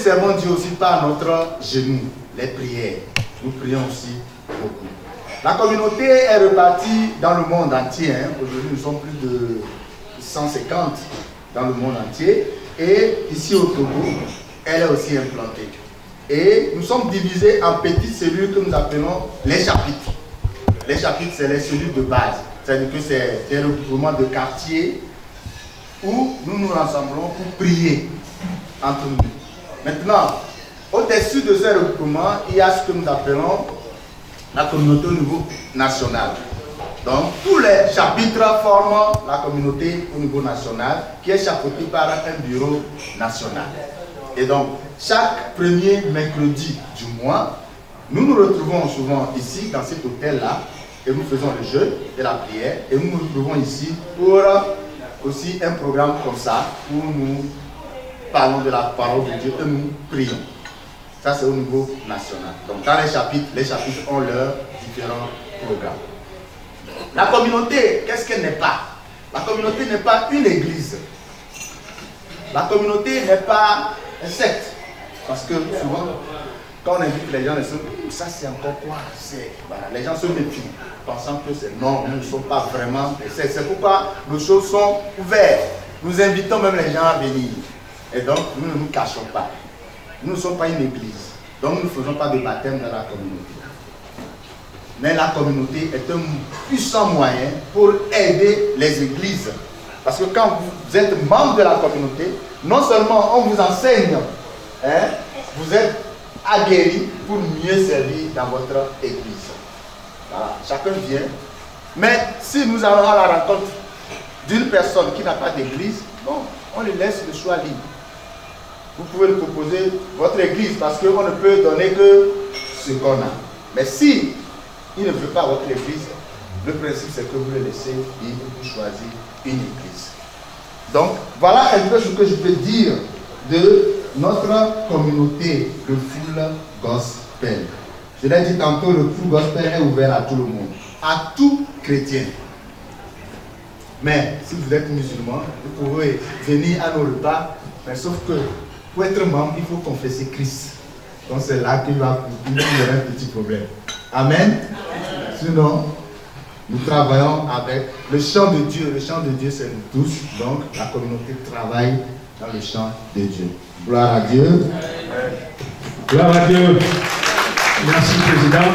servons Dieu aussi par notre genou, les prières. Nous prions aussi beaucoup. La communauté est repartie dans le monde entier. Aujourd'hui, nous sommes plus de 150 dans le monde entier. Et ici au Togo, elle est aussi implantée. Et nous sommes divisés en petites cellules que nous appelons les chapitres. Les chapitres, c'est les cellules de base. C'est-à-dire que c'est des regroupements de quartiers où nous nous rassemblons pour prier entre nous. Maintenant, au-dessus de ces regroupements, il y a ce que nous appelons la communauté au niveau national. Donc, tous les chapitres forment la communauté au niveau national qui est chapeautée par un bureau national. Et donc, chaque premier mercredi du mois, nous nous retrouvons souvent ici, dans cet hôtel-là, et nous faisons le jeûne et la prière, et nous nous retrouvons ici pour aussi un programme comme ça, où nous parlons de la parole de Dieu et nous prions. Ça, c'est au niveau national. Donc, dans les chapitres ont leurs différents programmes. La communauté, qu'est-ce qu'elle n'est pas? La communauté n'est pas une église. La communauté n'est pas un secte. Parce que souvent, quand on invite les gens, ils disent, ça c'est encore quoi? Voilà, les gens se méfient, pensant que c'est non, nous ne sommes pas vraiment des sectes. C'est pourquoi nos choses sont ouvertes. Nous invitons même les gens à venir. Et donc, nous ne nous cachons pas. Nous ne sommes pas une église. Donc, nous ne faisons pas de baptême dans la communauté. Mais la communauté est un puissant moyen pour aider les églises. Parce que quand vous êtes membre de la communauté, non seulement on vous enseigne, vous êtes aguerri pour mieux servir dans votre église. Voilà, chacun vient. Mais si nous allons à la rencontre d'une personne qui n'a pas d'église, bon, on lui laisse le choix libre. Vous pouvez lui proposer votre église parce qu'on ne peut donner que ce qu'on a. Mais si il ne veut pas votre église, le principe c'est que vous le laissez libre pour choisir une église. Donc, voilà un peu ce que je peux dire de notre communauté, le Full Gospel. Je l'ai dit tantôt, le Full Gospel est ouvert à tout le monde, à tout chrétien. Mais si vous êtes musulman, vous pouvez venir à nos repas, mais sauf que pour être membre, il faut confesser Christ. Donc c'est là qu'il y aura un petit problème. Amen. Sinon, nous travaillons avec le chant de Dieu. Le chant de Dieu, c'est nous tous. Donc, la communauté travaille dans le chant de Dieu. Gloire à Dieu. Gloire à Dieu. Merci, Président.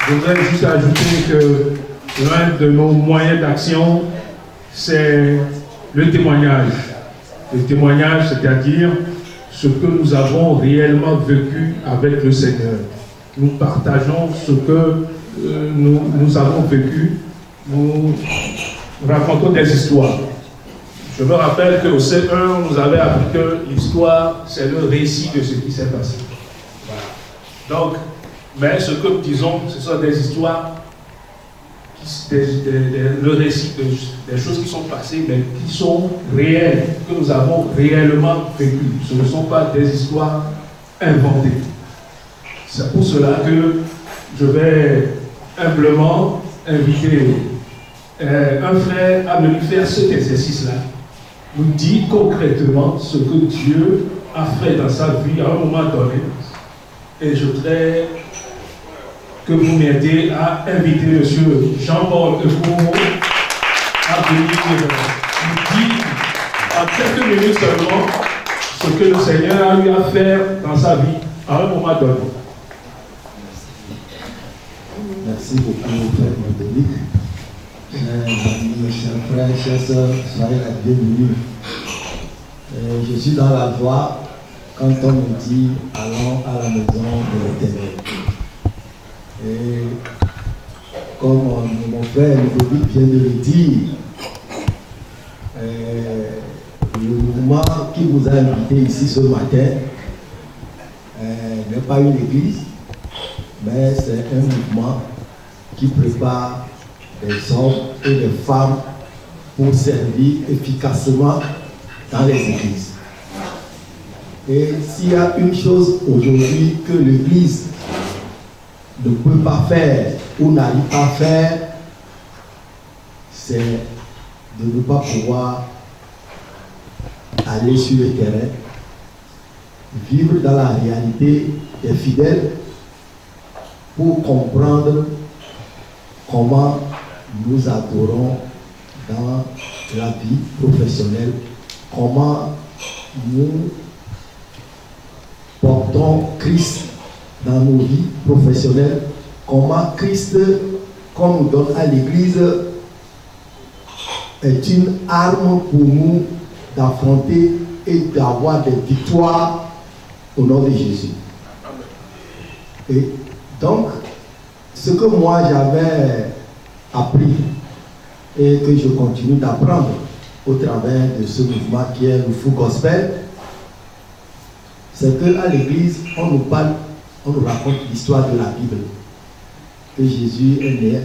Je voudrais juste ajouter que l'un de nos moyens d'action, c'est le témoignage. Le témoignage, c'est-à-dire ce que nous avons réellement vécu avec le Seigneur. Nous partageons ce que nous avons vécu, nous racontons des histoires. Je me rappelle qu'au C1, on nous avait appris que l'histoire, c'est le récit de ce qui s'est passé. Voilà. Donc, mais ce que nous disons, ce sont des histoires, le récit des choses qui sont passées, mais qui sont réelles, que nous avons réellement vécues. Ce ne sont pas des histoires inventées. C'est pour cela que je vais humblement inviter un frère à venir faire cet exercice-là, nous dire concrètement ce que Dieu a fait dans sa vie à un moment donné. Et je voudrais que vous m'aidiez à inviter M. Jean-Paul Ecomo à venir nous dire en quelques minutes seulement ce que le Seigneur a eu à faire dans sa vie à un moment donné. Merci beaucoup, frère Mordonic. Chers frères, chers sœurs, soyez la bienvenue. Je suis dans la joie quand on me dit allons à la maison de l'Éternel. Et comme mon frère Mordonic vient de le dire, le mouvement qui vous a invité ici ce matin n'est pas une église, mais c'est un mouvement qui prépare des hommes et des femmes pour servir efficacement dans les églises. Et s'il y a une chose aujourd'hui que l'Église ne peut pas faire ou n'arrive pas à faire, c'est de ne pas pouvoir aller sur le terrain, vivre dans la réalité des fidèles pour comprendre comment nous adorons dans la vie professionnelle, comment nous portons Christ dans nos vies professionnelles, comment Christ, qu'on nous donne à l'Église, est une arme pour nous d'affronter et d'avoir des victoires au nom de Jésus. Et donc, ce que moi j'avais appris et que je continue d'apprendre au travers de ce mouvement qui est le Full Gospel, c'est qu'à l'église, on nous parle, on nous raconte l'histoire de la Bible. Que Jésus est né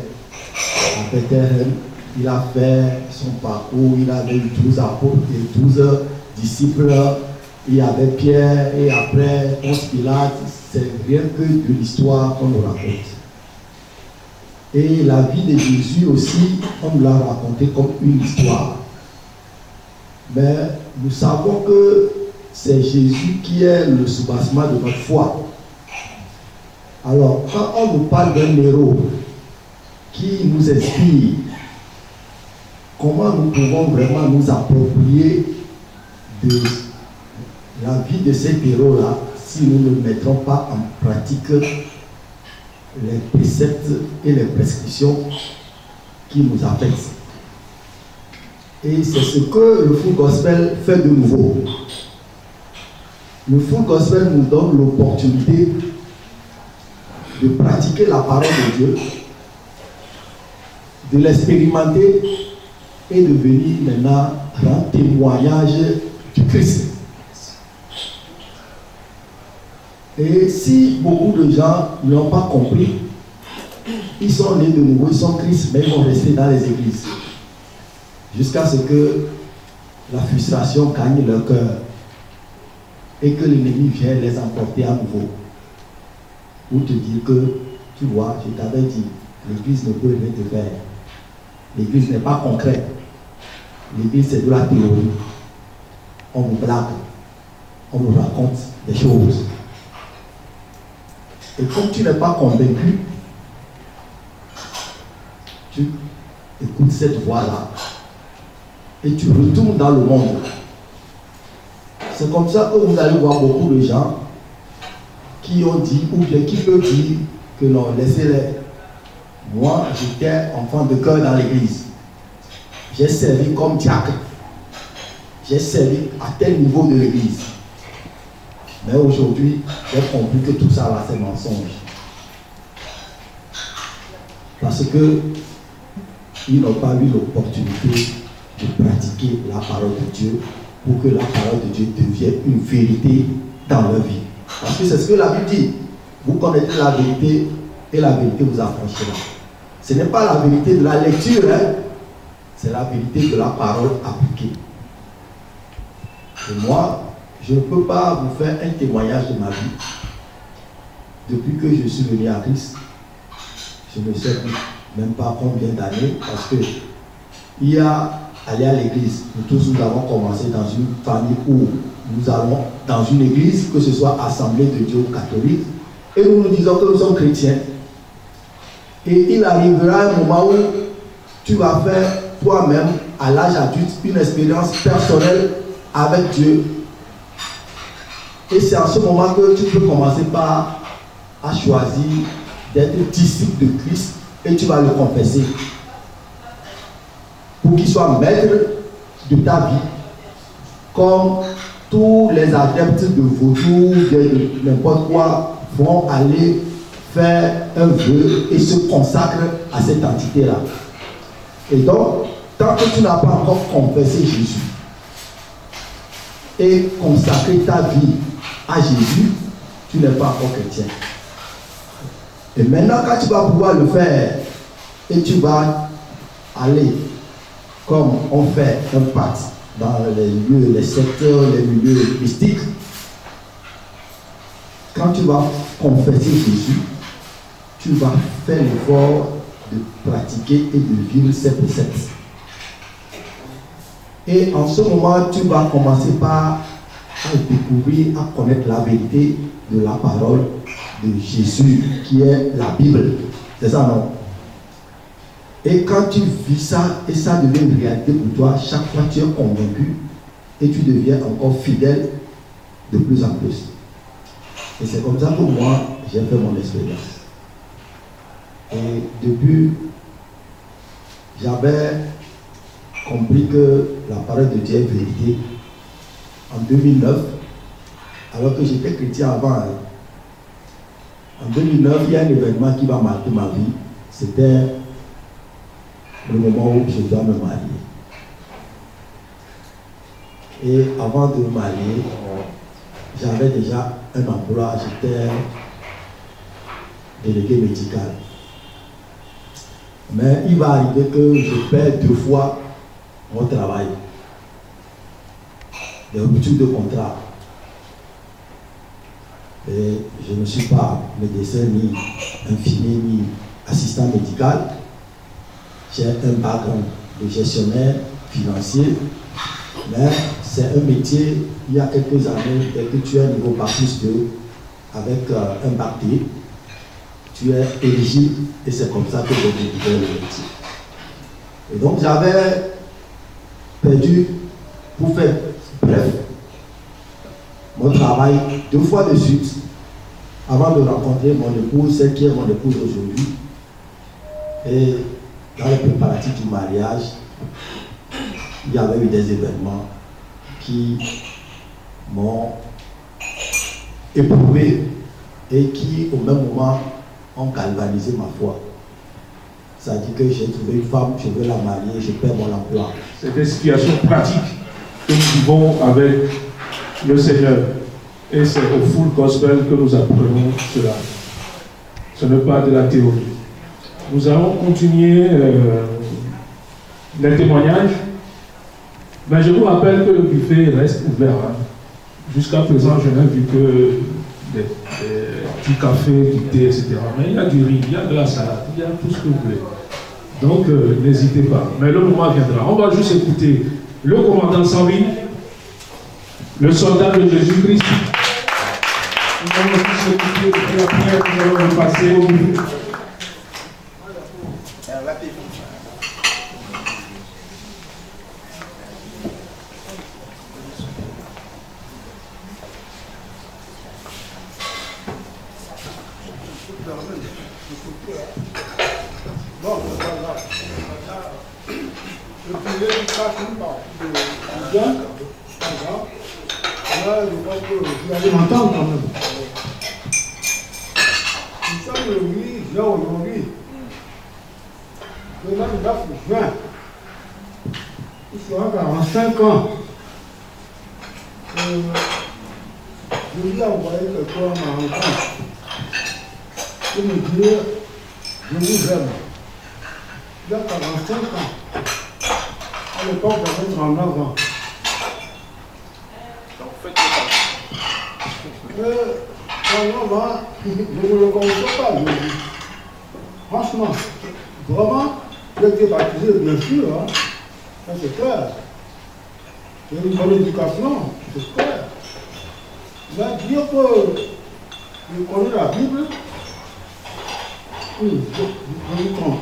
à Bethléem, il a fait son parcours, il avait eu 12 apôtres et 12 disciples, il y avait Pierre et après Ponce Pilate, c'est rien que de l'histoire qu'on nous raconte. Et la vie de Jésus aussi, on nous l'a raconté comme une histoire. Mais nous savons que c'est Jésus qui est le soubassement de notre foi. Alors, quand on nous parle d'un héros qui nous inspire, comment nous pouvons vraiment nous approprier de la vie de cet héros-là si nous ne mettrons pas en pratique les préceptes et les prescriptions qui nous affectent. Et c'est ce que le Full Gospel fait de nouveau. Le Full Gospel nous donne l'opportunité de pratiquer la parole de Dieu, de l'expérimenter et de venir maintenant rendre témoignage du Christ. Et si beaucoup de gens n'ont pas compris, ils sont nés de nouveau, ils sont Christ, mais ils vont rester dans les églises. Jusqu'à ce que la frustration gagne leur cœur et que l'ennemi vienne les emporter à nouveau. Pour te dire que, tu vois, je t'avais dit, l'église ne peut rien te faire. L'église n'est pas concrète. L'église, c'est de la théorie. On vous blague. On vous raconte des choses. Et comme tu n'es pas convaincu, tu écoutes cette voix-là et tu retournes dans le monde. C'est comme ça que vous allez voir beaucoup de gens qui ont dit, ou bien qui peuvent dire que non, laissez-les. Moi, j'étais enfant de cœur dans l'église. J'ai servi comme diacre. J'ai servi à tel niveau de l'église. Mais aujourd'hui, j'ai compris que tout ça là, c'est mensonge. Parce que ils n'ont pas eu l'opportunité de pratiquer la parole de Dieu pour que la parole de Dieu devienne une vérité dans leur vie. Parce que c'est ce que la Bible dit. Vous connaissez la vérité et la vérité vous affranchira. Ce n'est pas la vérité de la lecture, hein? C'est la vérité de la parole appliquée. Et moi, je ne peux pas vous faire un témoignage de ma vie. Depuis que je suis venu à Christ, je ne sais même pas combien d'années, parce que il y a aller à l'église. Nous tous, nous avons commencé dans une famille où nous allons dans une église, que ce soit Assemblée de Dieu ou catholique, et nous nous disons que nous sommes chrétiens. Et il arrivera un moment où tu vas faire toi-même, à l'âge adulte, une expérience personnelle avec Dieu. Et c'est en ce moment que tu peux commencer par à choisir d'être disciple de Christ et tu vas le confesser pour qu'il soit maître de ta vie, comme tous les adeptes de vaudou, de n'importe quoi, vont aller faire un vœu et se consacrent à cette entité-là. Et donc, tant que tu n'as pas encore confessé Jésus et consacré ta vie à Jésus, tu n'es pas encore chrétien. Et maintenant, quand tu vas pouvoir le faire et tu vas aller comme on fait un pacte dans les lieux, les secteurs, les milieux mystiques, quand tu vas confesser Jésus, tu vas faire l'effort de pratiquer et de vivre ces préceptes. Et en ce moment, tu vas commencer par à découvrir, à connaître la vérité de la parole de Jésus, qui est la Bible. C'est ça, non? Et quand tu vis ça, et ça devient une réalité pour toi, chaque fois tu es convaincu et tu deviens encore fidèle de plus en plus. Et c'est comme ça que moi, j'ai fait mon expérience. Et depuis, j'avais compris que la parole de Dieu est vérité. En 2009, alors que j'étais chrétien avant, en 2009, il y a un événement qui va marquer ma vie. C'était le moment où je dois me marier. Et avant de me marier, j'avais déjà un emploi, j'étais délégué médical. Mais il va arriver que je perds 2 fois mon travail. Des ruptures de contrat. Et je ne suis pas médecin, ni infirmier, ni assistant médical. J'ai un background de gestionnaire financier, mais c'est un métier, il y a quelques années, dès que tu es niveau bac plus 2, avec un bac D, tu es éligible et c'est comme ça que j'ai découvert le métier. Et donc j'avais perdu, pour faire bref, mon travail 2 fois de suite avant de rencontrer mon épouse, celle qui est mon épouse aujourd'hui. Et dans les préparatifs du mariage, il y avait eu des événements qui m'ont éprouvé et qui, au même moment, ont galvanisé ma foi. Ça dit que j'ai trouvé une femme, je veux la marier, je perds mon emploi. C'est des situations pratiques que nous vivons avec le Seigneur. Et c'est au full gospel que nous apprenons cela. Ce n'est pas de la théorie. Nous allons continuer les témoignages. Mais je vous rappelle que le buffet reste ouvert. Hein. Jusqu'à présent, je n'ai vu que du café, du thé, etc. Mais il y a du riz, il y a de la salade, il y a tout ce que vous voulez. Donc, n'hésitez pas. Mais le moment viendra. On va juste écouter le commandant Savi, le soldat de Jésus-Christ. Nous allons juste écouter et après nous allons passer au buffet. Vous allez m'entendre quand même. Nous sommes le 8 juin aujourd'hui. Le 29 juin. Il sera 45 ans. Je lui ai envoyé quelqu'un à ma rencontre. Pour me dire, je vous aime. Il a 45 ans. À l'époque, j'avais 39 ans. Vraiment, je ne le connais pas, je dis. Franchement, vraiment, j'ai été baptisé, bien sûr, hein. Ça c'est clair. J'ai une bonne éducation, c'est clair. Mais dire que je connais la Bible, je me trompe.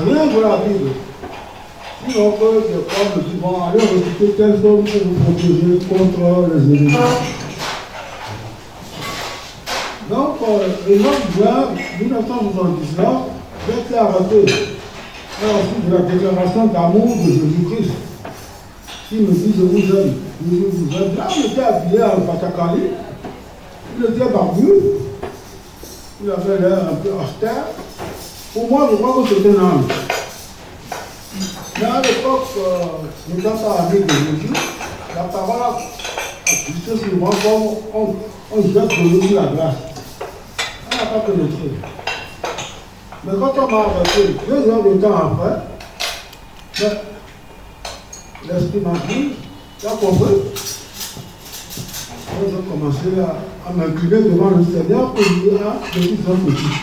Rien de la Bible. Sinon que des femmes me disent, bon, allez reciter tel homme pour vous protéger contre les ennemis. Donc, le 9 juin 1979, j'ai été arrêté. Et ensuite de la déclaration d'amour de Jésus-Christ, qui me dit je vous aime. Je vous aime. Là, il était habillé en Patakali, il était barbu, il avait l'air un peu austère. Pour moi, je crois que c'était un ange. Mais à l'époque, n'étant pas ami de Jésus, la parole a glissé sur moi comme on jette de l'eau sur la glace. On n'a pas pénétré. Mais quand on m'a arrêté, 2 heures de temps après, l'esprit m'a dit, tu as compris. J'ai commencé à m'incliner devant le Seigneur pour dire à petit un petit.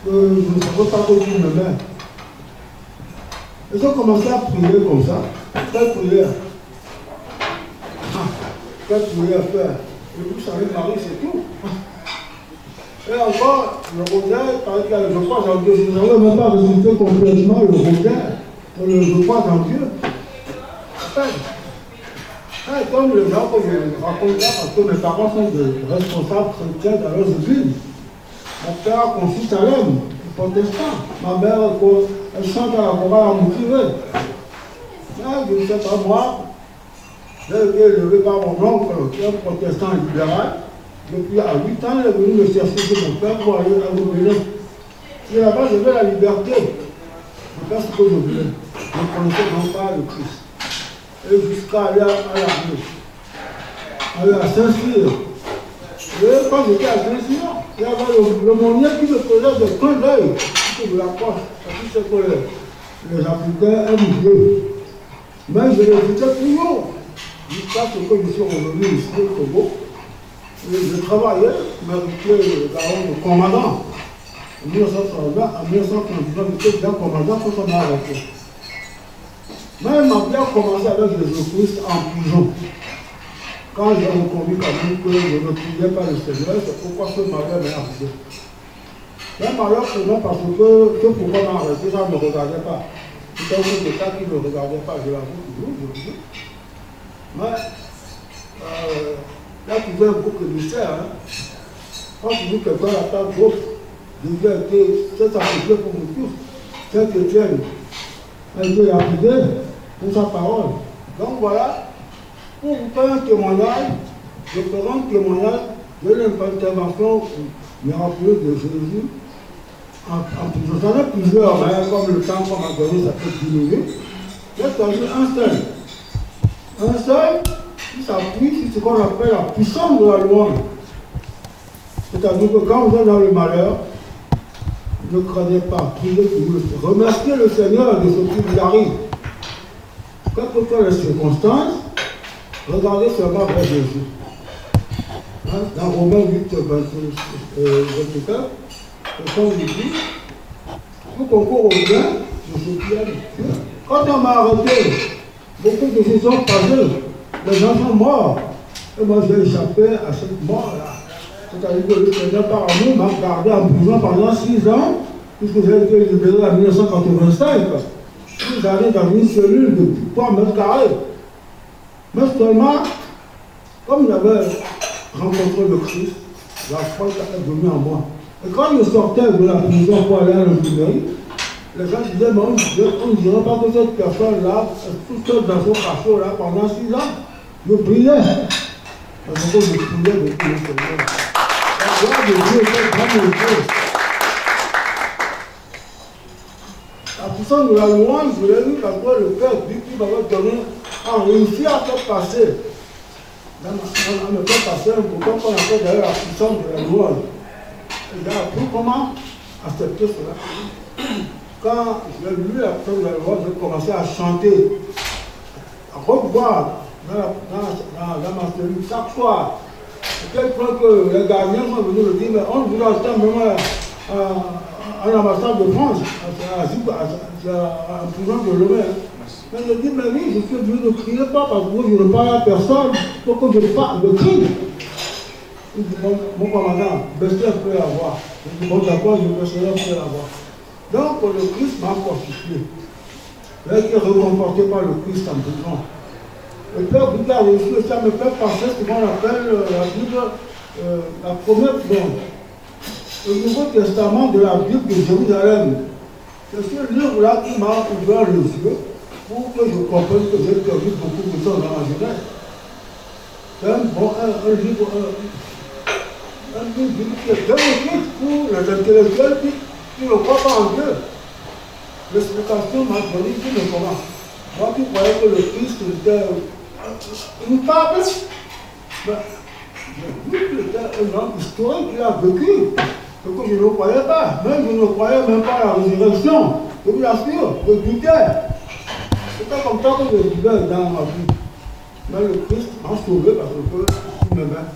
Je ne savais pas que vous m'aimez. Et j'ai commencé à prier comme ça, faire prière. qu'est-ce que vous voulez faire? Et vous savez, Marie, c'est tout. Et encore, le rosaire, par exemple, je crois en Dieu, je n'avais même pas résulté complètement le rosaire, je crois en Dieu. Comme les gens que je raconte là, parce que mes parents sont des responsables chrétiens dans leurs églises. Mon père a conçu Salem, protestant. Ma mère, elle chante à la chorale à motiver. Je ne sais pas moi, j'ai été élevé par mon oncle, qui est un protestant libéral. Depuis à 8 ans, il est venu me chercher chez mon père pour aller à l'Oubélé. Et là-bas, je veux la liberté. Je fais ce que je voulais. Je ne connaissais donc pas le Christ. Et jusqu'à aller à l'armée. Aller à Saint-Cyr. Et quand j'étais à Saint-Cyr, il y avait le monnier qui me faisait des clins d'œil. Je l'approche. Parce que c'est que les Africains aiment Dieu. Mais je l'écoutais toujours. Jusqu'à ce que je suis revenu ici au Togo. Et je travaillais, mérité le baron de commandant. En 1939, j'étais déjà commandant quand on m'a arrêté. Mais il m'a bien commencé avec Jésus-Christ en prison. Quand j'ai reconnu quand même que je ne priais pas le Seigneur, c'est pourquoi ce malheur m'est arrivé. Mais malheur, c'est non parce que ce pourquoi m'a arrêté, ça ne me regardait pas. C'était un autre État qui ne me regardait pas, je l'avoue toujours, je le dis. Mais, là, tu veux un bouc émissaire, hein. Quand tu dis que quelqu'un attend d'autres, je dis que c'est appliqué pour nous tous. C'est Étienne. Elle était lapidée pour sa parole. Donc voilà, pour vous faire un témoignage, je ferai un témoignage de l'intervention miraculeuse de Jésus. J'en ai plusieurs, hein, comme le temps qu'on m'a donné, ça peut diminuer. J'ai choisi un seul. Un seul qui s'appuie sur ce qu'on appelle la puissance de la loi. C'est-à-dire que quand vous êtes dans le malheur, ne craignez pas, priez toujours. Remerciez le Seigneur de ce qui vous arrive. Quelles que soient les circonstances, regardez seulement vers Jésus. Hein, dans Romains 8, 24, le temps nous dit, tout concourt au bien de ce qui aime Dieu. Quand on m'a arrêté, beaucoup de choses sont passées, les gens sont morts. Et moi j'ai échappé à cette mort-là. C'est-à-dire que le Seigneur par amour m'a gardé en prison pendant 6 ans, puisque j'ai été libéré en 1985. J'allais dans une cellule de 3 mètres carrés. Mais seulement, comme j'avais rencontré le Christ, la foi est venue en moi. Et quand je sortais de la prison pour aller à l'imprimerie, les gens disaient, mais on ne dirait pas que cette personne-là, toute seule dans son cachot là, pendant 6 ans, je priais. Parce que je priais depuis le Seigneur. La gloire de Dieu est vraiment Dieu. La puissance de la louange, je l'ai vu parce que le Père dit qu'il m'avait donné à réussir à faire passer. À me faire passer un bouton qu'on appelle d'ailleurs la puissance de la louange. Et j'ai appris comment accepter cela. Quand j'ai lu la puissance de la louange, j'ai commencé à chanter, à revoir dans ma cellule chaque soir. À tel point que les gardiens sont venus me dire, mais on vous entend même à l'ambassade de France, en prison de Lomé. Mais je dis, mais oui, je suis venu ne crier pas parce que je ne parle à personne, pour que je parle, je crie. Il dit, mon commandant, baissez un peu la voix. Je dis, bon d'accord, je baisserai un peu la voix. Donc le Christ m'a fortifié. J'ai été réconforté par le Christ en prison. Le Père Bouddha a reçu, ça me fait penser ce qu'on appelle la Bible, la première bande. Le Nouveau Testament de la Bible de Jérusalem. C'est ce livre-là qui m'a ouvert les yeux pour que je comprenne que j'ai perdu beaucoup de temps dans ma jeunesse. C'est un livre qui est bénéfique pour les intellectuels qui ne croient pas en Dieu. L'explication m'a donné qui me commence. Moi qui croyais que le Christ était une fable, j'ai vu qu'il était un homme historique qui a vécu. Ce que je ne croyais pas. Même je ne croyais même pas à la résurrection. Je vous assure, je doutais. C'était comme ça que je vivais dans ma vie. Mais le Christ m'a sauvé parce qu'il m'aimait.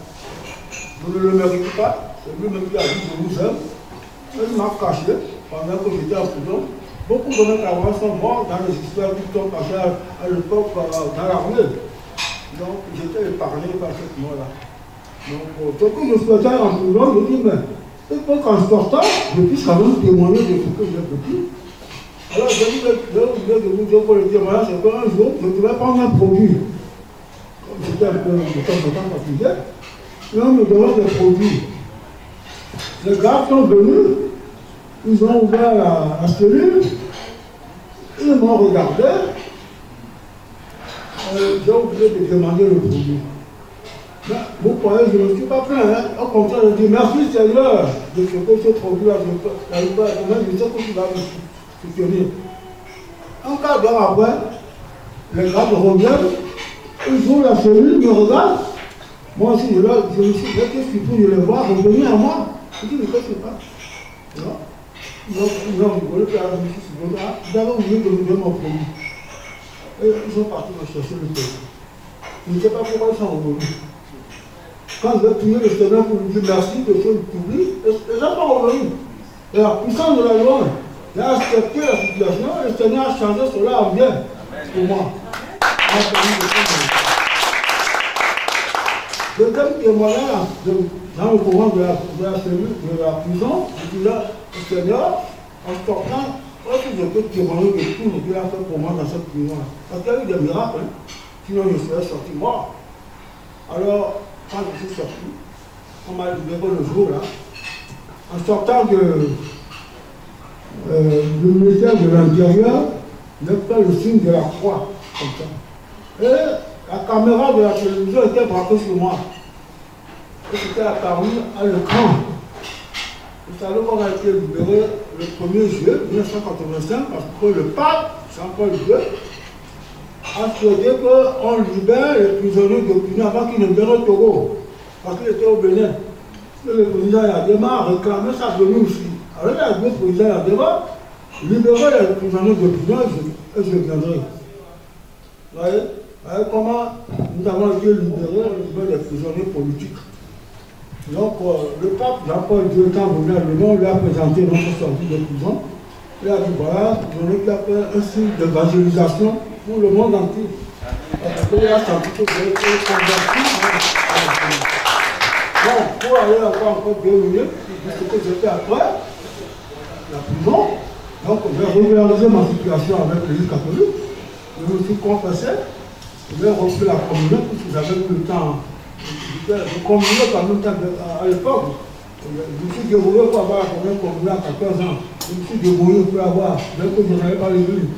Je ne le mérite pas. C'est lui-même qui a dit je vous aime. Il m'a caché pendant que j'étais en prison. Beaucoup de mes camarades sont morts dans les histoires qui sont passées à l'époque dans l'armée. Donc, j'étais épargné par ce moment-là. Donc, ce que je souhaitais en prison, je dis, mais il faut qu'en sortant, je puisse quand même témoigner de ce que j'ai vécu. Alors, je dis, je vous dire pour le témoignage, c'est qu'un jour, je devais prendre un produit. Comme j'étais un peu de temps en temps fatigué, là, on me demande des produits. Les gars sont venus, ils ont ouvert la cellule, ils m'ont regardé, j'ai oublié de demander le produit. Mais vous croyez, je ne me suis pas plaint, hein? Au contraire, je dis merci Seigneur de ce que ce produit-là, je sais que tu vas me soutenir. Un quart d'heure après, les gars me reviennent, ils ouvrent la cellule, ils me regardent. Moi aussi, je me suis dit, qu'est-ce qu'il faut, je les vois revenir à moi. Je dis, mais qu'est-ce qui se passe? Non, ils ont rigolé, puis je me suis dit, vous avez oublié de me donner mon produit. Et ils sont partis me chercher le produit. Je ne sais pas pourquoi ils sont revenus. Quand je vais prier le Seigneur pour lui dire merci de ce qu'il publie, les gens sont revenus. Et la puissance de la loi, j'ai accepté la situation, et le Seigneur a changé cela en bien pour moi. Deuxième témoignage dans le courant de la prison, je dis là, le Seigneur, en sortant, je peux témoigner de tout ce qu'il a fait pour moi dans cette prison-là. Parce qu'il y a eu des miracles, hein. Sinon je serais sorti mort. Alors, quand je suis sorti, on m'a libéré le jour là. En sortant du ministère de l'Intérieur, j'ai fait le signe de la croix, comme ça. Et la caméra de la télévision était braquée sur moi. Et c'était apparu à l'écran. Vous savez qu'on a été libéré le 1er juillet 1985 parce que le pape, Jean-Paul II, a souhaité qu'on libère les prisonniers d'opinion avant qu'ils ne viennent au Togo. Parce qu'il était au Bénin. Et le président Yadema a réclamé sa venue aussi. Alors il a dit au président Yadema, libérer les prisonniers d'opinion et je viendrai. Vous voyez comment nous avons été libérés des prisonniers politiques. Donc le pape Jean-Paul II, étant venu à Lyon, lui a présenté notre sortie de prison. Il a dit voilà, il a fait un signe d'évangélisation pour le monde entier. Parce qu'il a senti que j'ai été converti. Bon, pour aller encore 2 minutes, ce que j'ai fait après la prison, donc j'ai régularisé ma situation avec l'Église catholique. Je me suis confessé, j'ai repris la communion, puisque j'avais plus le temps. Je communiais quand même à l'époque. Je me suis débrouillé pour avoir la communion à 14 ans. Je me suis débrouillé pour avoir, même que je n'avais pas l'église.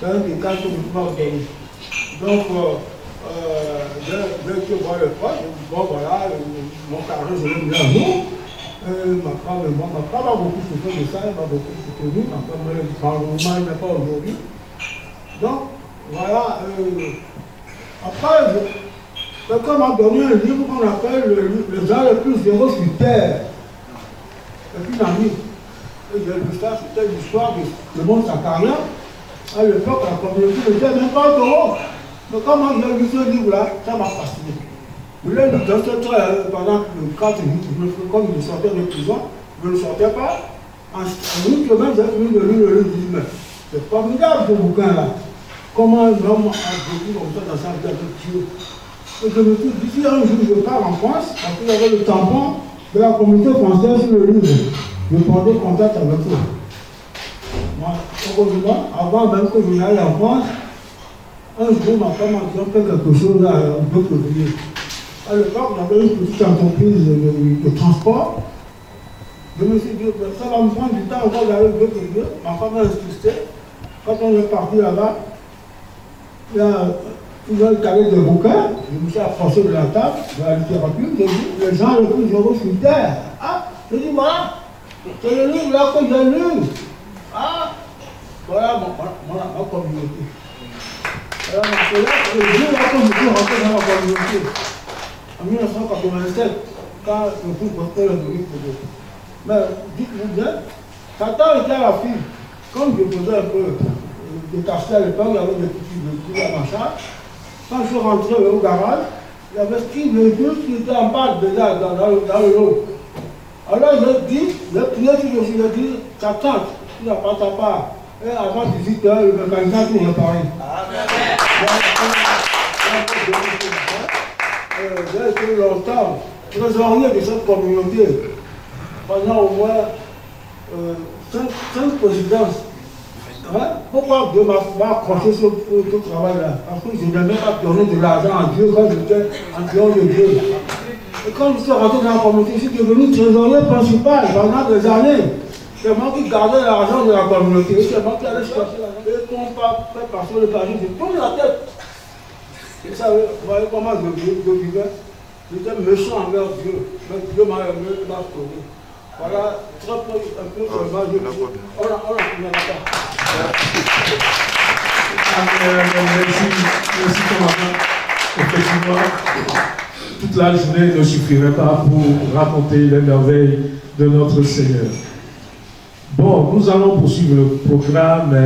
C'est un des cas que je ne peux pas vous donner. Donc, j'ai été voir le frère, je dis bon voilà, mon carré, je l'ai mis à jour. Ma femme a beaucoup souffert de ça, elle m'a beaucoup soutenu, ma femme m'a dit par il n'est pas aujourd'hui. Donc, voilà, après, quelqu'un m'a donné un livre qu'on appelle les gens les plus heureux sur terre. Et puis, ami, et j'ai lu ça, c'était l'histoire du monde sacarien. À l'époque, la communauté n'était même pas au. Mais comment j'ai lu ce livre-là, ça m'a fasciné. Je l'ai lu dans ce train pendant 4 minutes, comme il sortait de prison, je ne sortais pas. En une semaine, j'ai fini de lire le livre, je dis, mais c'est formidable ce bouquin-là. Comment un homme a vécu comme ça dans sa vie avec Dieu. Et je me suis dit, si un jour je pars en France, parce qu'il y avait le tampon de la communauté française sur le livre, je prendrai contact avec eux. Moi, heureusement, avant même que je n'aille en France, un jour, ma femme a dit, on fait quelque chose là, on peut publier. À l'époque, j'avais une petite entreprise de transport. Je me suis dit, ça va me prendre du temps encore d'aller publier. Ma femme a insisté. Quand on est parti là-bas, il y a un carré de bouquins. Je me suis approché de la table, de la littérature. J'ai dit, les gens les plus heureux sur terre. Ah, je dis, voilà, c'est le livre là que j'ai lu. Ah, voilà ma communauté. Alors, c'est là que le jour là que je suis rentré dans ma communauté, en 1987, quand le groupe Pasteur est devenu pour eux. Mais dites-vous bien, Satan était à la file. Comme je faisais un peu de quartier à l'époque, il y avait des petits véhicules à ma charge. Quand je suis rentré au garage, il y avait Steve Légus qui était en bas déjà dans le lot. Alors j'ai prié sur le fil, j'ai dit, Satan, tu n'as pas ta part. Et avant 18h, le mécanicien tout réparé. Amen. j'ai été longtemps trésorier de cette communauté, pendant au moins 5 présidences. Hein? Pourquoi Dieu m'a confié ce travail-là? Parce que je n'aimais pas donner de l'argent à Dieu quand j'étais en dehors de Dieu. Et quand je suis rentré dans la communauté, je suis devenu trésorier principal pendant des années. C'est moi qui gardais l'argent de la communauté. C'est moi qui allais chercher l'argent. Et quand on fait passer le panier, je tourne la tête. Vous savez, vous voyez comment je vivais? J'étais méchant envers Dieu. Mais Dieu m'a aimé, m'a sauvé. Voilà, très peu, un peu seulement, je dis. On a Merci, commandant. Effectivement, toute la journée ne suffirait pas pour raconter les merveilles de notre Seigneur. Bon, nous allons poursuivre le programme.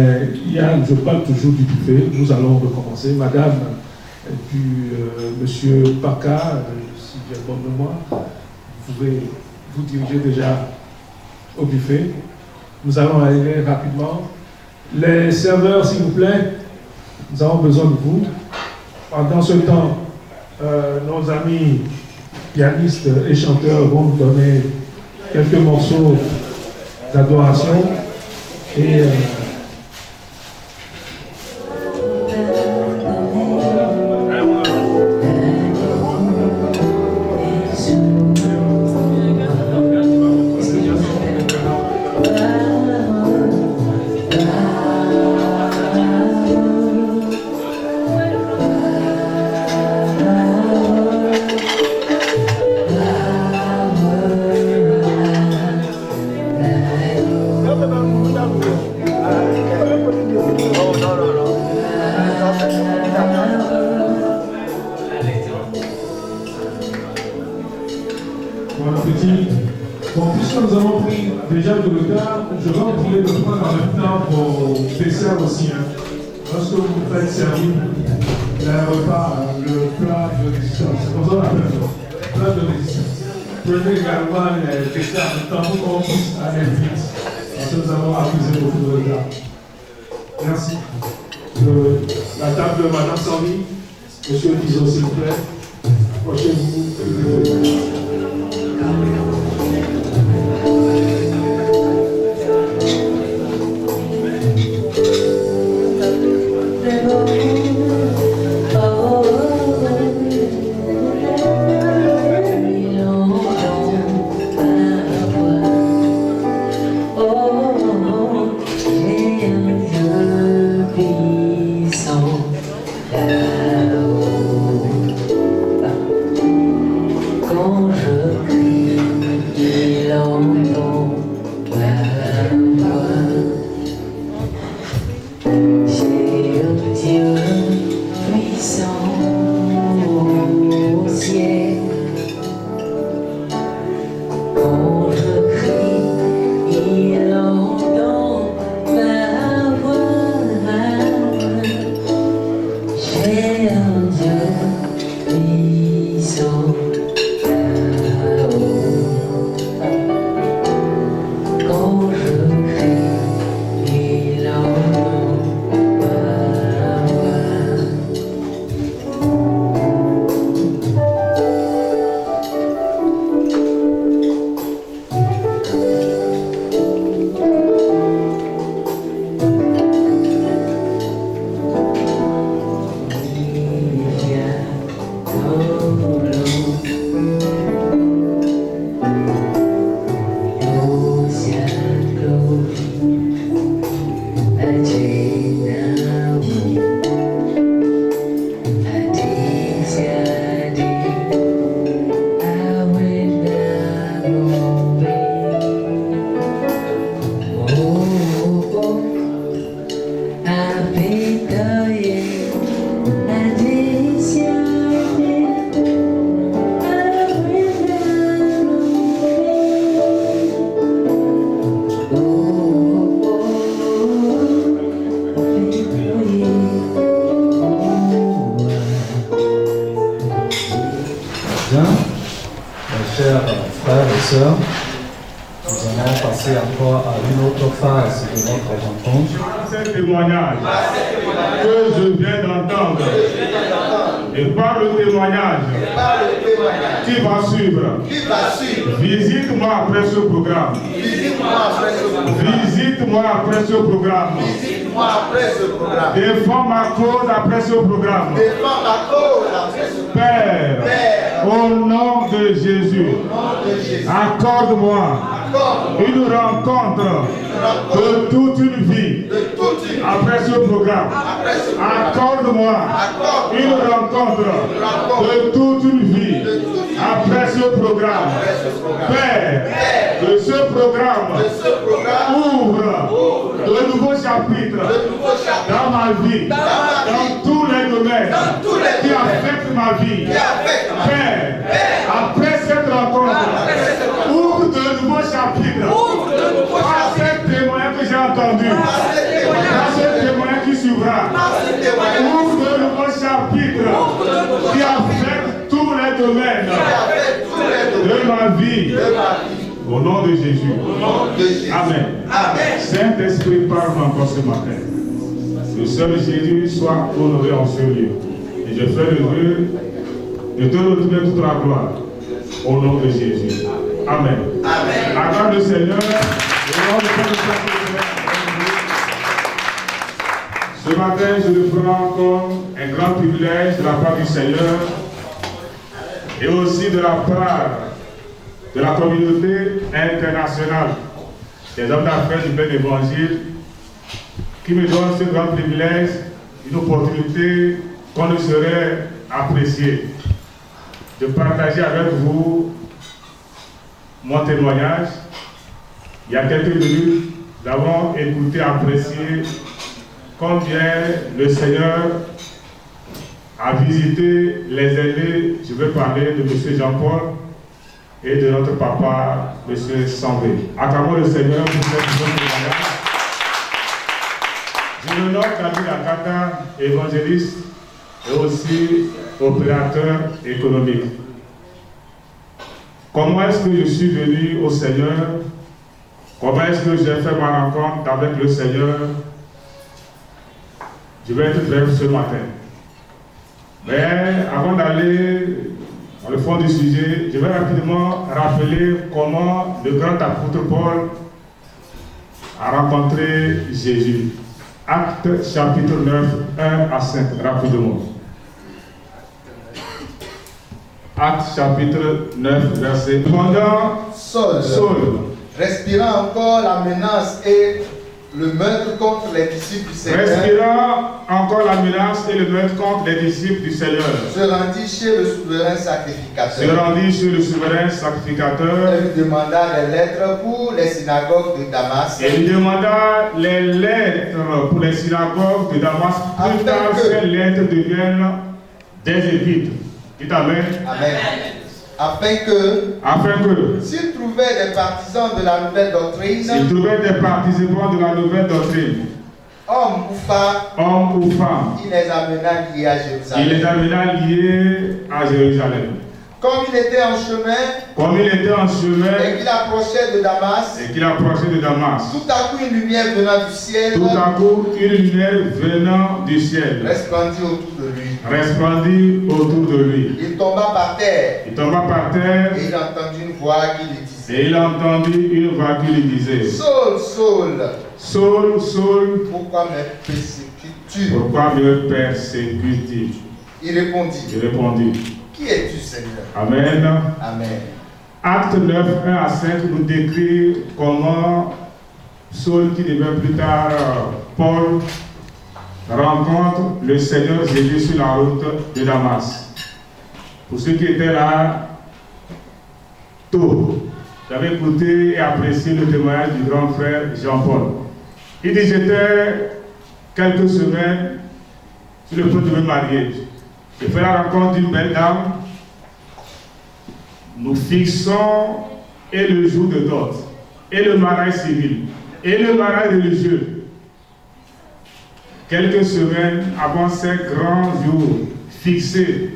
Je parle toujours du buffet. Nous allons recommencer. Madame et puis Monsieur Paca, si j'ai bonne mémoire, vous pouvez vous diriger déjà au buffet. Nous allons aller rapidement. Les serveurs, s'il vous plaît, nous avons besoin de vous. Pendant ce temps, nos amis pianistes et chanteurs vont nous donner quelques morceaux d'adoration et aussi, hein. Lorsque vous faites servir le repas, le plat de résistance, c'est comme ça qu'on appelle ça, plat de résistance. Prenez également les desserts de temps pour qu'on puisse aller vite, parce que nous avons accusé beaucoup de retard. Merci. La table de Madame Sandy, Monsieur Tizot, s'il vous plaît, approchez-vous. Et par le témoignage qui va suivre, visite-moi après ce programme. Visite-moi après ce programme. Défends ma cause après ce programme. Père, au nom de Jésus, accorde-moi une rencontre de toute une vie après ce programme. Accorde-moi une rencontre de toute une vie après ce programme. Père, que ce programme ouvre de nouveaux chapitres dans ma vie, dans tous les domaines qui affectent ma vie. Père, après cette rencontre, ouvre de nouveaux chapitres par ces témoins que j'ai entendus, par ces témoins qui suivra. Ouvre de nouveaux chapitres qui affectent tous les domaines de ma vie. Au nom de Jésus. Amen. Saint-Esprit, parle encore ce matin. Le seul Jésus soit honoré en ce lieu. Et je fais le vœu de te retourner toute la gloire. Au nom de Jésus. Amen. Acclame le Seigneur. Ce matin, je le prends comme un grand privilège de la part du Seigneur et aussi de la part de la communauté internationale des hommes d'affaires du plein évangile qui me donne ce grand privilège, une opportunité qu'on ne saurait apprécier, de partager avec vous mon témoignage. Il y a quelques minutes, nous avons écouté, apprécié combien le Seigneur a visité les aînés. Je vais parler de M. Jean-Paul et de notre papa, M. Sambé. Acclamons le Seigneur pour cette bonne témoignage. Je me nomme David Akata, évangéliste et aussi opérateur économique. Comment est-ce que je suis venu au Seigneur? Comment est-ce que j'ai fait ma rencontre avec le Seigneur? Je vais être bref ce matin. Mais avant d'aller dans le fond du sujet, je vais rapidement rappeler comment le grand apôtre Paul a rencontré Jésus. Actes chapitre 9, 1 à 5, rapidement. Actes chapitre 9, verset. Pendant Saul, respirant encore la menace et le meurtre contre les disciples du Seigneur, respirant encore la menace et le meurtre contre les disciples du Seigneur, se rendit chez le souverain sacrificateur, et lui demanda les lettres pour les synagogues de Damas, plus tard ces lettres deviennent des épîtres. Dites Amen. Afin que s'il trouvait des partisans de la nouvelle doctrine, hommes ou femmes, il les amena liés à Jérusalem. Comme il était en chemin, et qu'il approchait de Damas, tout à coup une lumière venant du ciel, resplendit autour de lui. Il tomba par terre, et il entendit une voix qui lui disait, Saul, Saul, pourquoi me persécutes-tu? Il répondit, qui es-tu, Seigneur? Amen. Acte 9, 1 à 5 nous décrit comment Saul, qui devient plus tard Paul, rencontre le Seigneur Jésus sur la route de Damas. Pour ceux qui étaient là tôt, j'avais écouté et apprécié le témoignage du grand frère Jean-Paul. Il dit, j'étais quelques semaines sur le point de me marier. J'ai fait la rencontre d'une belle dame. Nous fixons et le jour de dot, et le mariage civil, et le mariage religieux. Quelques semaines avant ces grands jours fixés,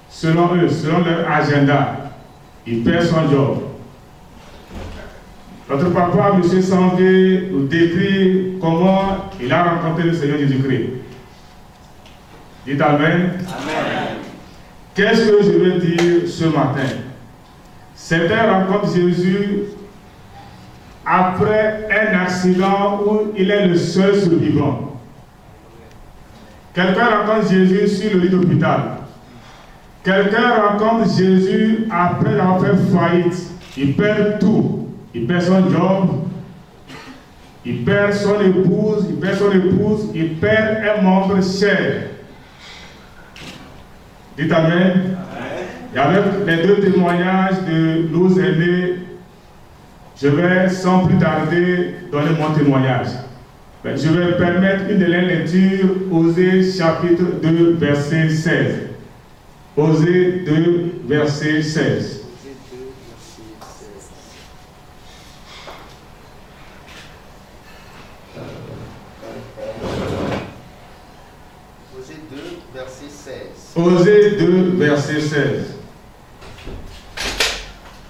selon eux, selon leur agenda, il perd son job. Notre papa, M. Sambé, nous décrit comment il a rencontré le Seigneur Jésus-Christ. Dites Amen. Qu'est-ce que je veux dire ce matin? Certains rencontrent Jésus après un accident où il est le seul survivant. Quelqu'un rencontre Jésus sur le lit d'hôpital. Quelqu'un rencontre Jésus après avoir fait faillite. Il perd tout. Il perd son job. Il perd son épouse. Il perd un membre cher. Dites Amen. Et avec les deux témoignages de nos aînés, je vais sans plus tarder donner mon témoignage. Je vais permettre une de les lectures, Osée chapitre 2, verset 16. Osée 2, verset 16. Osée 2, verset 16. Osée 2, verset 16.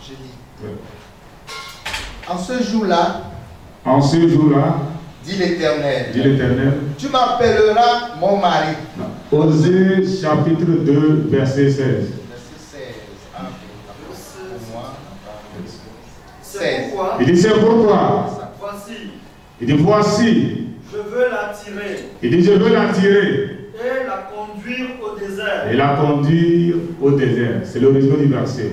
Je lis. Oui. En ce jour-là, dit l'Éternel, tu m'appelleras mon mari. Osée chapitre 2, verset 16. Verset 16. Ah, pour moi. 16. Il dit c'est pourquoi. Voici. Il dit voici. Je veux l'attirer. Il dit je veux l'attirer. Et la conduire au désert. Et la conduire au désert. C'est l'origine du verset.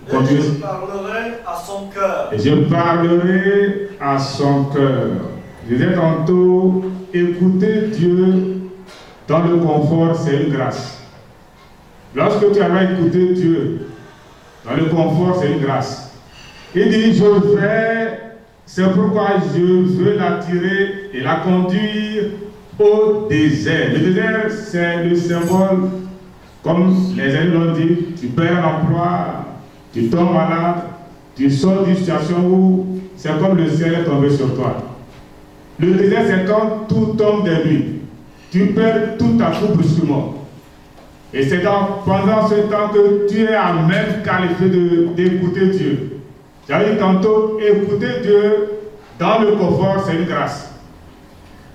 Et je parlerai à son cœur. Et je parlerai à son cœur. Je disais tantôt, écouter Dieu dans le confort, c'est une grâce. Lorsque tu avais écouté Dieu dans le confort, c'est une grâce. Il dit, c'est pourquoi je veux l'attirer et la conduire au désert. Le désert, c'est le symbole, comme les amis l'ont dit, tu perds un emploi, tu tombes malade, tu sors d'une situation où c'est comme le ciel est tombé sur toi. Le désert, c'est quand tout tombe des nuits. Tu perds tout à coup brusquement. Et c'est pendant ce temps que tu es à même qualifié d'écouter Dieu. J'avais dit tantôt, écouter Dieu dans le confort, c'est une grâce.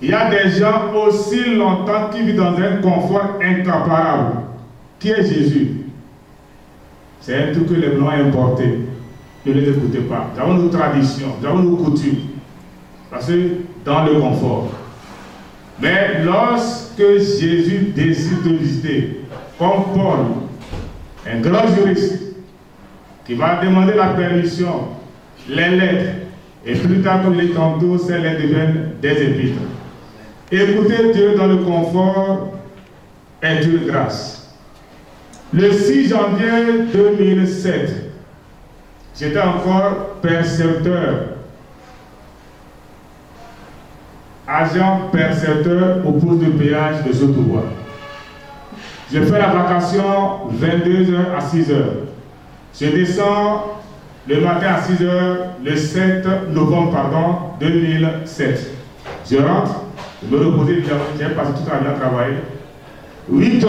Il y a des gens aussi longtemps qui vivent dans un confort incomparable. Qui est Jésus? C'est un truc que les Blancs ont importé. Ne les écoutez pas. Nous avons nos traditions, nous avons nos coutumes. Parce que dans le confort. Mais lorsque Jésus décide de visiter, comme Paul, un grand juriste, qui va demander la permission, les lettres, et plus tard, comme il est tantôt, ces lettres deviennent des épîtres. Écouter Dieu dans le confort est une grâce. Le 6 janvier 2007, j'étais encore percepteur, agent percepteur au poste de péage de Sotobois. Je fais la vacation 22h à 6h. Je descends le matin à 6h, le 7 novembre 2007. Je rentre, je me repose, j'ai passé toute la nuit à travailler. 8h,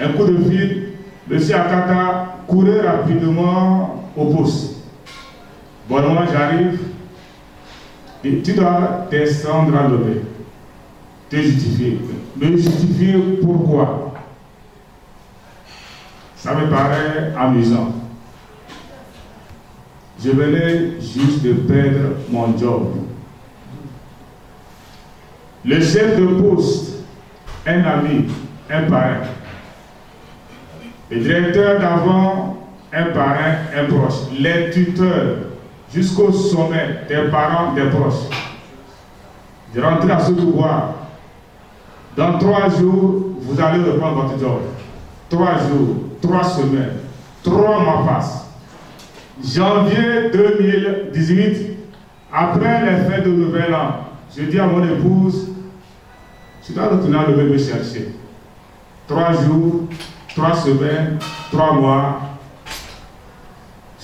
un coup de fil, monsieur Akata, courez rapidement au poste. Bon, moi j'arrive, et tu dois descendre à lever. Te justifier. Me justifier pourquoi? Ça me paraît amusant. Je venais juste de perdre mon job. Le chef de poste, un ami, un parrain. Le directeur d'avant, un parrain, un proche. Les tuteurs, jusqu'au sommet des parents, des proches. Je rentrais à Sotobois. Dans 3 jours, vous allez reprendre votre job. 3 jours, 3 semaines, 3 mois passent. Janvier 2018, après les fêtes de Nouvel An, je dis à mon épouse, je dois retourner à lever me chercher. 3 jours, 3 semaines, 3 mois,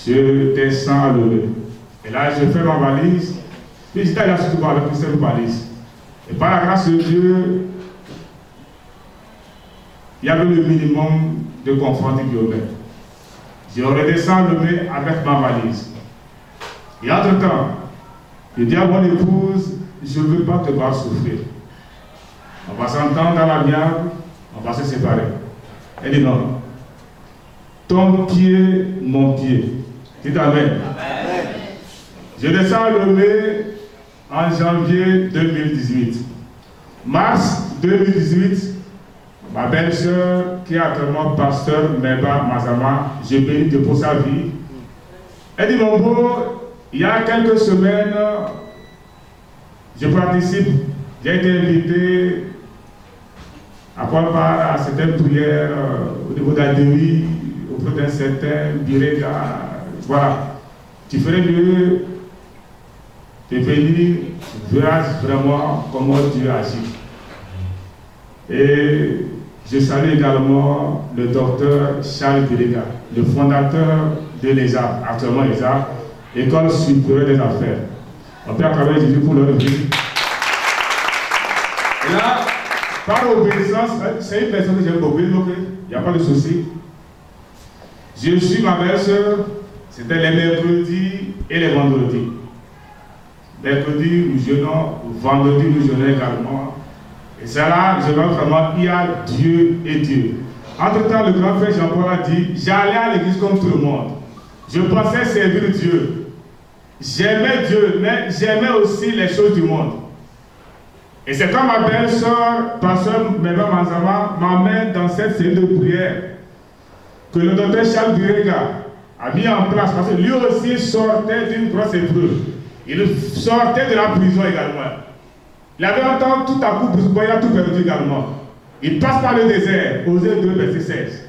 je descends à lever. Et là, je fais ma valise, puis j'étais allé surtout avec une seule valise. Et par la grâce de Dieu, il y avait le minimum de confort du kilomètre. Je redescends le mai avec ma valise. Et entre-temps, je dis à mon épouse, je ne veux pas te voir souffrir. On va s'entendre dans la mienne, on va se séparer. Elle dit non. ton pied, mon pied. Dites Amen. Je descends le mai en janvier 2018. Mars 2018, ma belle-sœur, qui est actuellement pasteur Meba Mazama, je bénis de pour sa vie. Elle dit, mon beau, il y a quelques semaines, je participe, j'ai été invité à prendre part à certaines prières au niveau d'Adéry, auprès d'un certain Birega. Voilà. Tu ferais mieux de venir, tu verras vraiment comment Dieu agit. Et je salue également le docteur Charles Birega, le fondateur de l'ESA, actuellement l'ESA, École supérieure des affaires. On peut acclamer Jésus pour leur vie. Et là, par obéissance, c'est une personne que j'aime beaucoup, donc il n'y a pas de souci. Je suis ma belle-sœur, c'était les mercredis et les vendredis. Mercredi, nous jeûnons, vendredi, nous jeûnons également. Et c'est là, je vois vraiment, il y a Dieu et Dieu. Entre-temps, le grand frère Jean-Paul a dit, j'allais à l'église comme tout le monde. Je pensais servir Dieu. J'aimais Dieu, mais j'aimais aussi les choses du monde. Et c'est quand ma belle-sœur, pasteur Meba Mazama, m'amène dans cette série de prières que le docteur Charles Birega a mis en place, parce que lui aussi sortait d'une grosse épreuve. Il sortait de la prison également. Il avait entendu tout à coup, il a tout perdu également. Il passe par le désert, Osée 2, verset 16.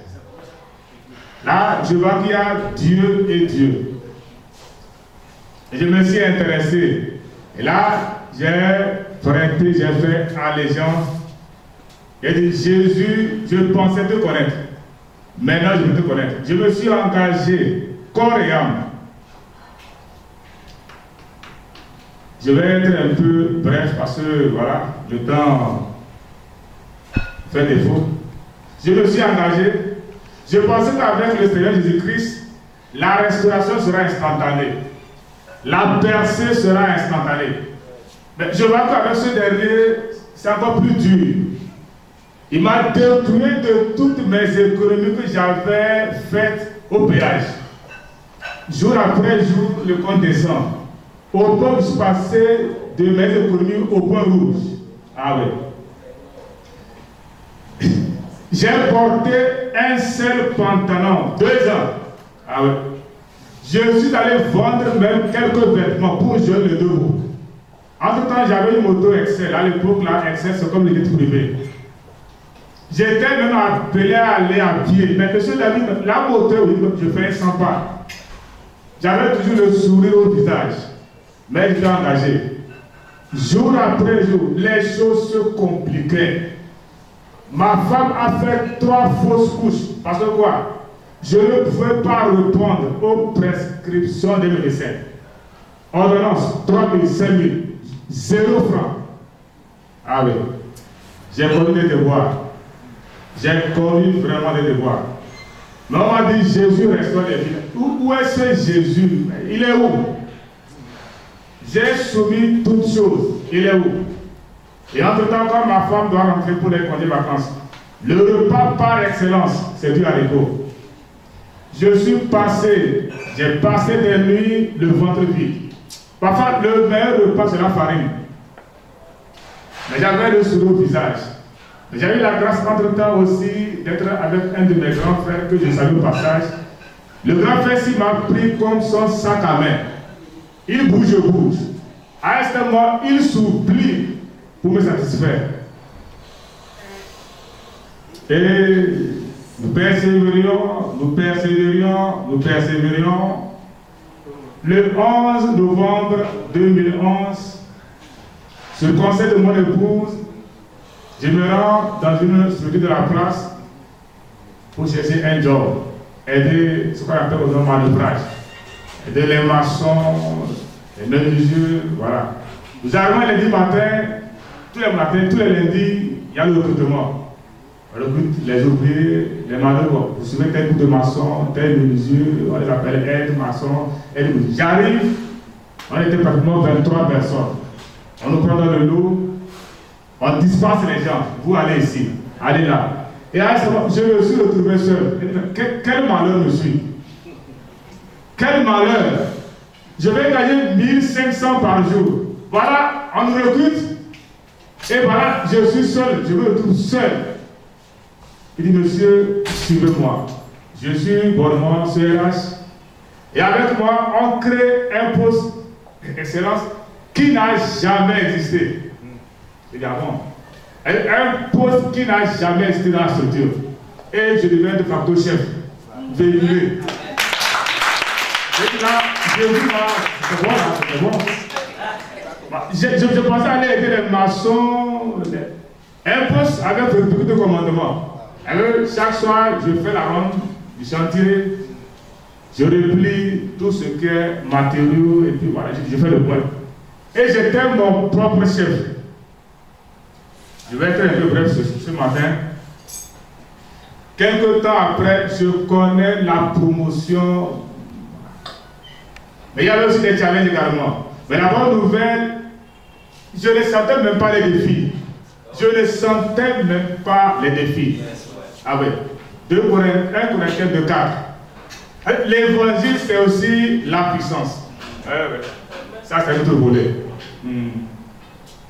Là, je vois qu'il y a Dieu et Dieu. Et je me suis intéressé. Et là, j'ai prêté, j'ai fait allégeance. J'ai dit, Jésus, je pensais te connaître. Maintenant, je veux te connaître. Je me suis engagé, corps et âme. Je vais être un peu bref parce que, voilà, le temps fait défaut. Je me suis engagé. Je pensais qu'avec le Seigneur Jésus-Christ, la restauration sera instantanée. La percée sera instantanée. Mais je vois qu'avec ce dernier, c'est encore plus dur. Il m'a détruit de toutes mes économies que j'avais faites au péage. Jour après jour, le compte descend. Au point où je suis passé de mes économies au point rouge. Ah oui. J'ai porté un seul pantalon, 2 ans. Ah oui. Je suis allé vendre même quelques vêtements pour jouer le debout. Entre-temps, j'avais une moto Excel. À l'époque, la Excel, c'est comme les titres privés. J'étais même appelé à aller à pied. Mais monsieur David, la moto, oui, je fais 100 pas. J'avais toujours le sourire au visage. Mais j'étais engagé. Jour après jour, les choses se compliquaient. Ma femme a fait 3 fausses couches. Parce que quoi? Je ne pouvais pas répondre aux prescriptions des médecins. Ordonnance, 3 000, 5 000, 0 francs. Ah oui. J'ai commis des devoirs. J'ai commis vraiment des devoirs. Mais on m'a dit, Jésus restaure les vies. Où est ce Jésus? Il est où? J'ai soumis toutes choses. Il est où? Et entre-temps, quand ma femme doit rentrer pour les congés vacances, le repas par excellence, c'est du haricot. Je suis passé, j'ai passé des nuits le ventre vide. Parfois, le meilleur repas, c'est la farine. Mais j'avais le sourire au visage. J'ai eu la grâce entre-temps aussi d'être avec un de mes grands frères que je salue au passage. Le grand frère s'il m'a pris comme son sac à main. Il bouge, je bouge. À un instant, il s'oublie pour me satisfaire. Et nous persévérions, nous persévérions, nous persévérions. Le 11 novembre 2011, sur le conseil de mon épouse, je me rends dans une structure de la place pour chercher un job, aider ce qu'on appelle au manœuvrage, aider les maçons, les menuisiers, voilà. Nous arrivons lundi matin, tous les matins, tous les lundis, il y a le recrutement. On recrute les ouvriers, les manœuvres. Vous suivez tel coup de maçon, tel menuisier, on les appelle aide, maçon, aide. J'arrive, on était pratiquement 23 personnes. On nous prend dans le lot, on disperse les gens. Vous allez ici, allez là. Et à ce moment, je me suis retrouvé seul. Quel malheur me suit? Quel malheur! Je vais gagner 1500 par jour. Voilà, on nous recrute. Et voilà, je suis seul, je me retrouve seul. Il dit, monsieur, suivez-moi. Je suis bonnement CRH. Et avec moi, on crée un poste d'excellence qui n'a jamais existé. Il dit, ah bon? Un poste qui n'a jamais existé dans la structure. Et je deviens de facto chef. Véhiculé. Et là, j'ai vu, c'est bon, là, c'est bon. Je pensais aller aider les maçons. Un poste avec beaucoup de commandement. Alors, chaque soir, je fais la ronde du chantier. Je replie tout ce qui est matériaux et puis voilà, je fais le point. Et j'étais mon propre chef. Je vais être un peu bref ce matin. Quelque temps après, je connais la promotion. Mais il y avait aussi des challenges également. Mais la bonne nouvelle, je ne sentais même pas les défis. Je ne sentais même pas les défis. Ah oui. 1 Corinthiens 2:4. L'évangile, c'est aussi la puissance. Ça, c'est notre volet.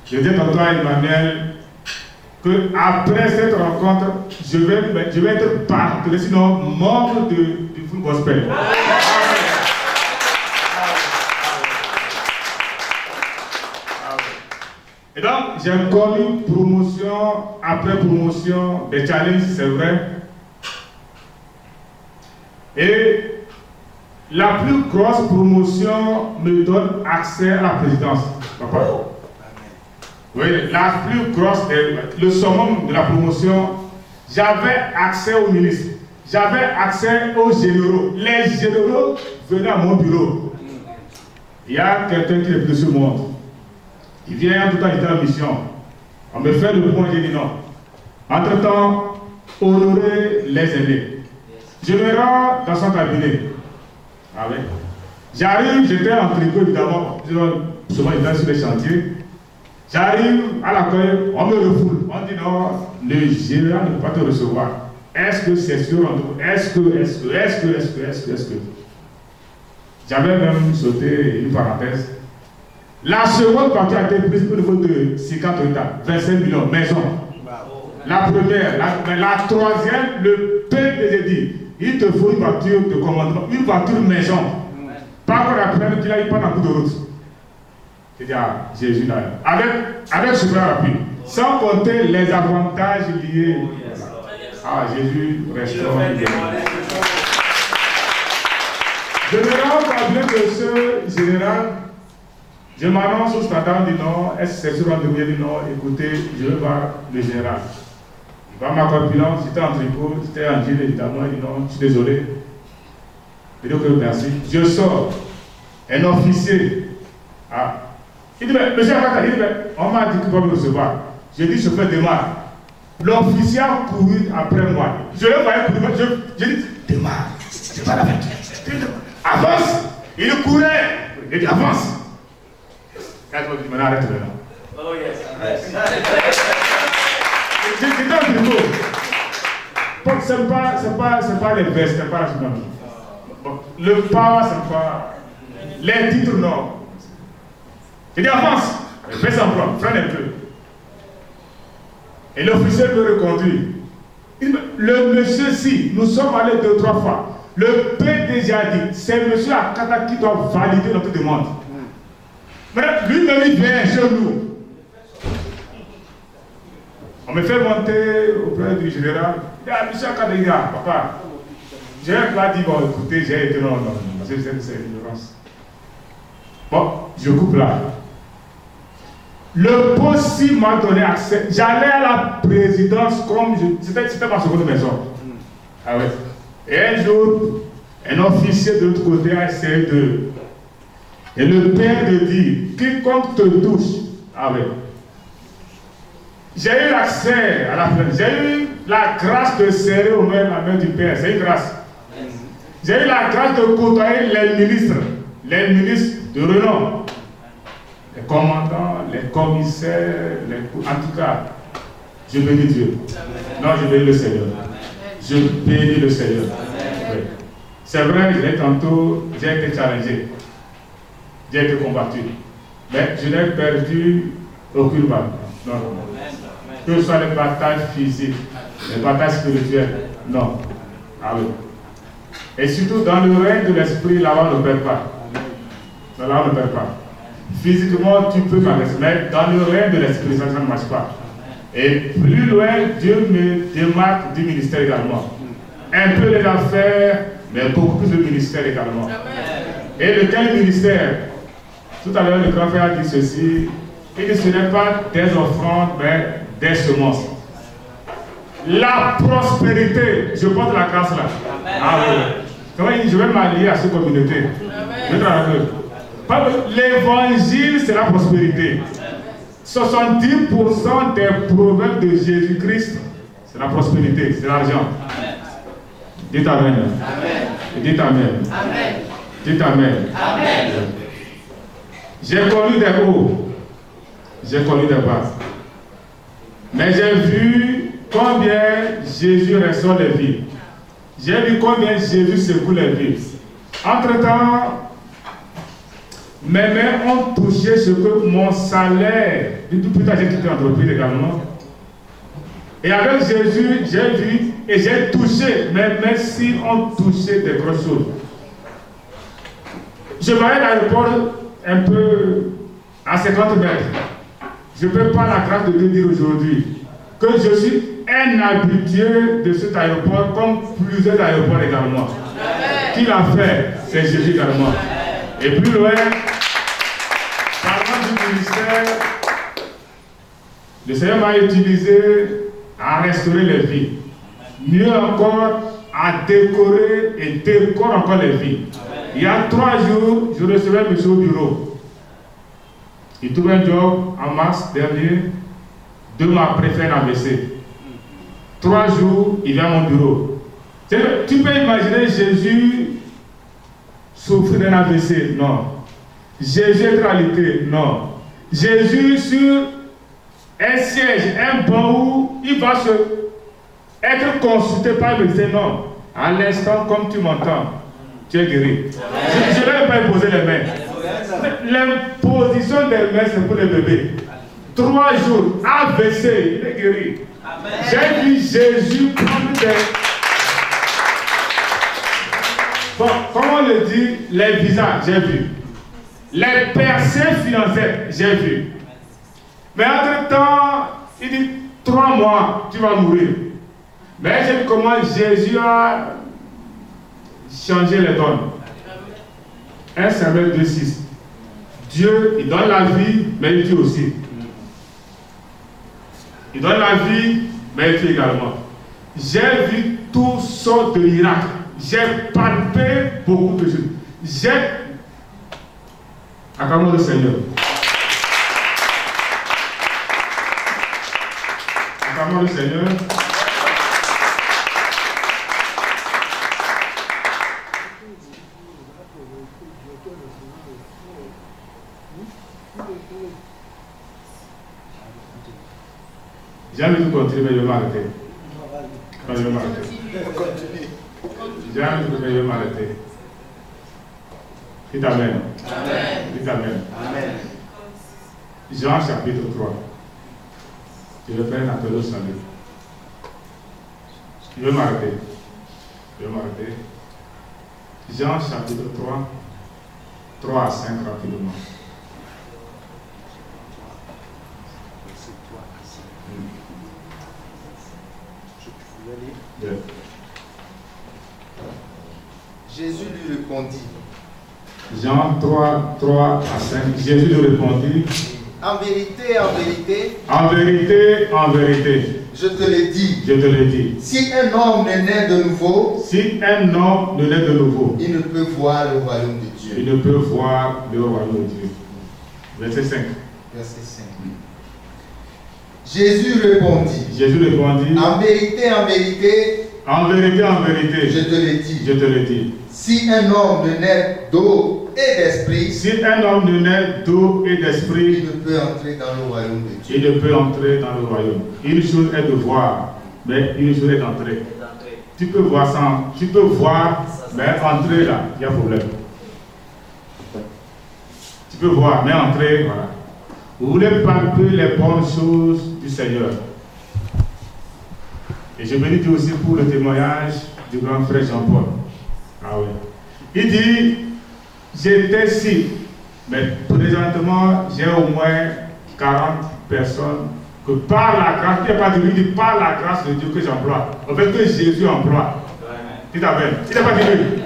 Je dis tantôt à Emmanuel que après cette rencontre, je vais être partenaire, sinon membre du Full Gospel. Et donc, j'ai connu promotion après promotion, des challenges, c'est vrai. Et la plus grosse promotion me donne accès à la présidence. Papa. Oui, la plus grosse, le summum de la promotion, j'avais accès aux ministres, j'avais accès aux généraux. Les généraux venaient à mon bureau. Il y a quelqu'un qui est venu sur moi. Il vient tout le temps, il était en mission. On me fait le point, j'ai dit non. Entre-temps, honorer les aînés. Je me rends dans son cabinet. Ah oui. J'arrive, j'étais en tricot évidemment, souvent il était sur les chantiers. J'arrive à l'accueil, on me refoule. On dit non, le général ne peut pas te recevoir. Est-ce que c'est sûr? Est-ce que j'avais même sauté une parenthèse. La seconde partie a été prise au niveau de 50 États, 25 millions, maison. La première, la troisième, le PDG dit, il te faut une voiture de commandement, une voiture maison. Pas qu'on apprenne qu'il a eu pas dans le bout de route. C'est à Jésus là. Avec super rapide. Sans compter les avantages liés. Ah, Jésus restaure. Je me rends compte de ce général. Je m'annonce au standard, dit non, est-ce que c'est sur rendez-vous? Il dit non, écoutez, je vais voir le général. Il va ma corpulence, j'étais en tricot, j'étais en jean évidemment, il dit non, je suis désolé. Il dit que merci. Je sors, un officier. Ah. Il dit, mais monsieur Akata, on m'a dit qu'il va me recevoir. J'ai dit, je fais démarre. L'officier a couru après moi. Je le voyais courir, j'ai dit, démarre, je vais la faire. Avance. Il courait. Il dit, avance. Maintenant, arrête maintenant. Oh yes. J'étais en tricot. Bon, c'est pas les vestes, c'est pas la chemise. Bon, le power, c'est pas. Les titres, non. Il dit avance. Fais semblant, freine un peu. Et l'officier me reconduit. Il dit, le monsieur, si, nous sommes allés 2 ou 3 fois. Le PDG a dit, c'est monsieur Akata qui doit valider notre demande. Lui-même, il vient chez nous. On me fait monter auprès du général. Il dit, ah, monsieur Akadega, papa, je n'ai pas dit, bon, écoutez, j'ai été non, parce que c'est l'ignorance. Bon, je coupe là. Le poste m'a donné accès. J'allais à la présidence comme c'était ma seconde maison. Ah ouais. Et un jour, un officier de l'autre côté a essayé de. Et le père de dire, quiconque te touche, ah oui. J'ai eu l'accès à la plaine, j'ai eu la grâce de serrer au main la main du père, c'est une grâce. J'ai eu la grâce de côtoyer les ministres de renom, les commandants, les commissaires, en tout cas. Je bénis Dieu. Non, je bénis le Seigneur. Je bénis le Seigneur. Oui. C'est vrai, j'ai été challengé. J'ai été combattu. Mais je n'ai perdu aucune balle. Non. Que ce soit les batailles physiques, les batailles spirituelles. Non. Ah oui. Et surtout dans le règne de l'esprit, là-bas on ne perd pas. Là on ne perd pas. Physiquement, tu peux m'agresser, mais dans le règne de l'esprit, ça ne marche pas. Et plus loin, Dieu me démarque du ministère également. Un peu les affaires, mais beaucoup plus de ministère également. Et lequel ministère? Tout à l'heure, le grand frère a dit ceci. Il dit ce n'est pas des offrandes, mais des semences. La prospérité, je porte la grâce là. Ah oui. Comment il dit, je vais m'allier à cette communauté. Je travaille. L'évangile, c'est la prospérité. 70% des proverbes de Jésus-Christ, c'est la prospérité, c'est l'argent. Dites Amen. Dites Amen. Dites Amen. J'ai connu des hauts, j'ai connu des bas. Mais j'ai vu combien Jésus restaure les vies. J'ai vu combien Jésus secoue les vies. Entre-temps, mes mains ont touché ce que mon salaire, plus tard j'ai quitté l'entreprise également. Et avec Jésus, j'ai vu et j'ai touché, mes mains ont touché des grosses choses. Je vais à l'aéroport un peu à 50 mètres. Je ne peux pas la grâce de Dieu dire aujourd'hui que je suis un habitué de cet aéroport comme plusieurs aéroports également. Qui l'a fait? C'est Jésus également. Et plus loin, parlant du ministère, le Seigneur m'a utilisé à restaurer les vies. Mieux encore, à décorer et décorer encore les vies. Il y a 3 jours, je recevais un monsieur au bureau. Il trouve un job en mars dernier. 2 mois après, fait un AVC. 3 jours, il vient à mon bureau. Tu peux imaginer Jésus souffrir d'un AVC? Non. Jésus est réalité? Non. Jésus sur un siège, un banc où il va être consulté par le médecin? Non. À l'instant, comme tu m'entends, tu es guéri. Je ne vais pas imposer les mains. L'imposition des mains, c'est pour les bébés. 3 jours, AVC, il est guéri. J'ai vu Jésus prendre des... Bon, comme on le dit, les visages, j'ai vu. Les percées financières, j'ai vu. Mais entre-temps, il dit 3 mois, tu vas mourir. Mais j'ai vu comment Jésus a changé les donnes. 1 Samuel 2,6. Dieu, il donne la vie, mais il tue aussi. Il donne la vie, mais il tue également. J'ai vu toutes sortes de miracles. J'ai palpé beaucoup de choses. J'ai... Acclamons le Seigneur. Acclamons le Seigneur. J'ai envie de continuer, mais je vais m'arrêter. Je vais m'arrêter. J'ai envie de continuer, je vais m'arrêter. Dites Amen. Dites Amen. Jean chapitre 3. Je vais faire un appel au salut. Je vais m'arrêter. Jean chapitre 3. 3 à 5 rapidement. Jésus lui répondit. Jean 3, 3 à 5. Jésus lui répondit. En vérité, en vérité. En vérité, en vérité. Je te l'ai dit. Je te l'ai dit. Si un homme ne naît de nouveau. Si un homme ne naît de nouveau. Il ne peut voir le royaume de Dieu. Il ne peut voir le royaume de Dieu. Verset 5. Verset 5. Jésus répondit. Jésus répondit. En vérité, En vérité, je te le dis. je te le dis. Si un homme ne naît d'eau et d'esprit, Si un homme ne naît d'eau et il d'esprit, ne peut entrer dans le royaume de Dieu. il ne peut entrer dans le royaume. Une chose est de voir, mais une chose est d'entrer. Tu peux voir sans, tu peux voir, mais entrer là, il y a problème. Tu peux voir, mais entrer, voilà. Vous voulez palper les bonnes choses du Seigneur. Et je bénis Dieu aussi pour le témoignage du grand frère Jean-Paul. Ah oui. Il dit, j'étais ici, mais présentement, j'ai au moins 40 personnes que par la grâce, il n'y a pas de lui, il dit par la grâce de Dieu que j'emploie. En fait, que Jésus emploie. Il n'a pas dit lui.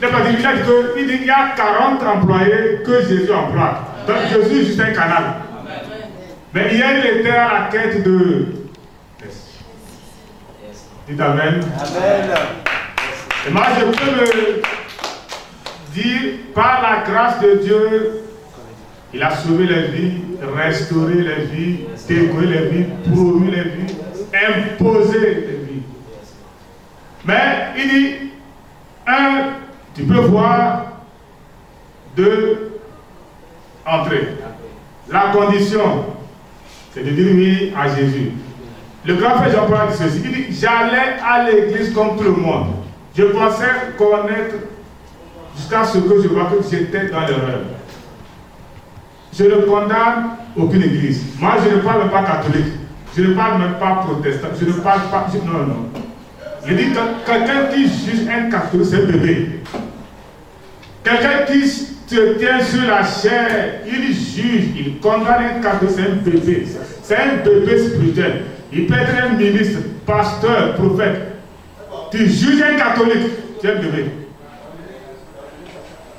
Il n'a pas dit lui. Il dit qu'il y a 40 employés que Jésus emploie. Donc Jésus est juste un canal. Mais hier, il était à la quête de... Dites Amen. Et moi, je peux me dire, par la grâce de Dieu, il a sauvé les vies, restauré les vies, découvert les vies, promu les vies, imposé les vies. Mais il dit, un, tu peux voir, deux, entrer. La condition, c'est de dire oui à Jésus. Le grand frère Jean-Paul dit ceci, il dit, j'allais à l'église comme tout le monde. Je pensais connaître jusqu'à ce que je vois que j'étais dans l'erreur. Je ne condamne aucune église. Moi, je ne parle même pas catholique. Je ne parle même pas protestant. Je ne parle pas... Non. Je dis que quelqu'un qui juge un catholique, c'est un bébé. Quelqu'un qui se tient sur la chair, il juge, il condamne un catholique, c'est un bébé. C'est un bébé spirituel. Il peut être un ministre, pasteur, prophète. Tu juges un catholique, tu es un bébé.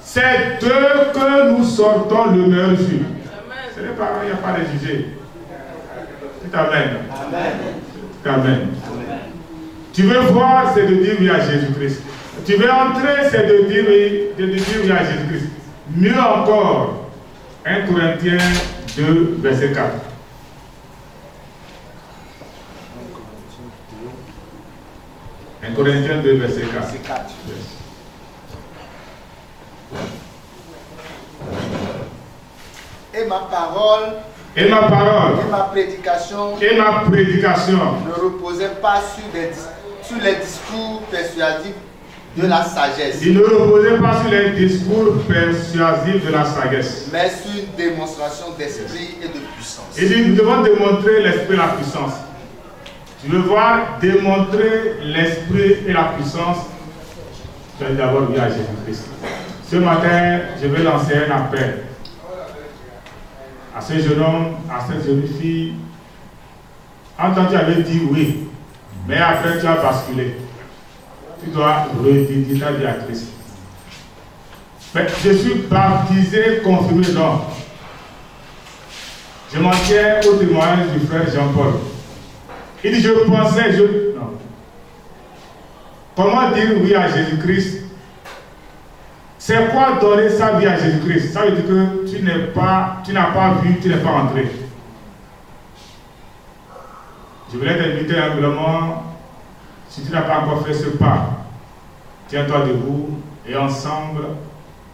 C'est d'eux que nous sortons le meilleur jus. Ce n'est pas, il n'y a pas de juger. C'est Amen. Amen. Tu veux voir, c'est de dire oui à Jésus-Christ. Tu veux entrer, c'est de dire oui à Jésus-Christ. Mieux encore, 1 Corinthiens 2, verset 4. 1 Corinthiens 2, verset 4. Et ma parole Et ma prédication ne reposait pas sur les discours persuasifs de la sagesse. Il ne reposait pas sur les discours persuasifs de la sagesse. Mais sur une démonstration d'esprit et de puissance. Il dit, nous devons démontrer l'esprit et la puissance. Tu veux voir démontrer l'esprit et la puissance, tu vas d'abord dire à Jésus-Christ. Ce matin, je vais lancer un appel à ce jeune homme, à cette jeune fille. En tant que tu avais dit oui, mais après tu as basculé. Tu dois redédier ta vie à Christ. Mais je suis baptisé, confirmé, non. Je m'en tiens au témoignage du frère Jean-Paul. Il dit, je pensais, non. Comment dire oui à Jésus-Christ? C'est quoi donner sa vie à Jésus-Christ? Ça veut dire que tu n'as pas vu, tu n'es pas entré. Je voulais t'inviter humblement, si tu n'as pas encore fait ce pas, tiens-toi debout et ensemble,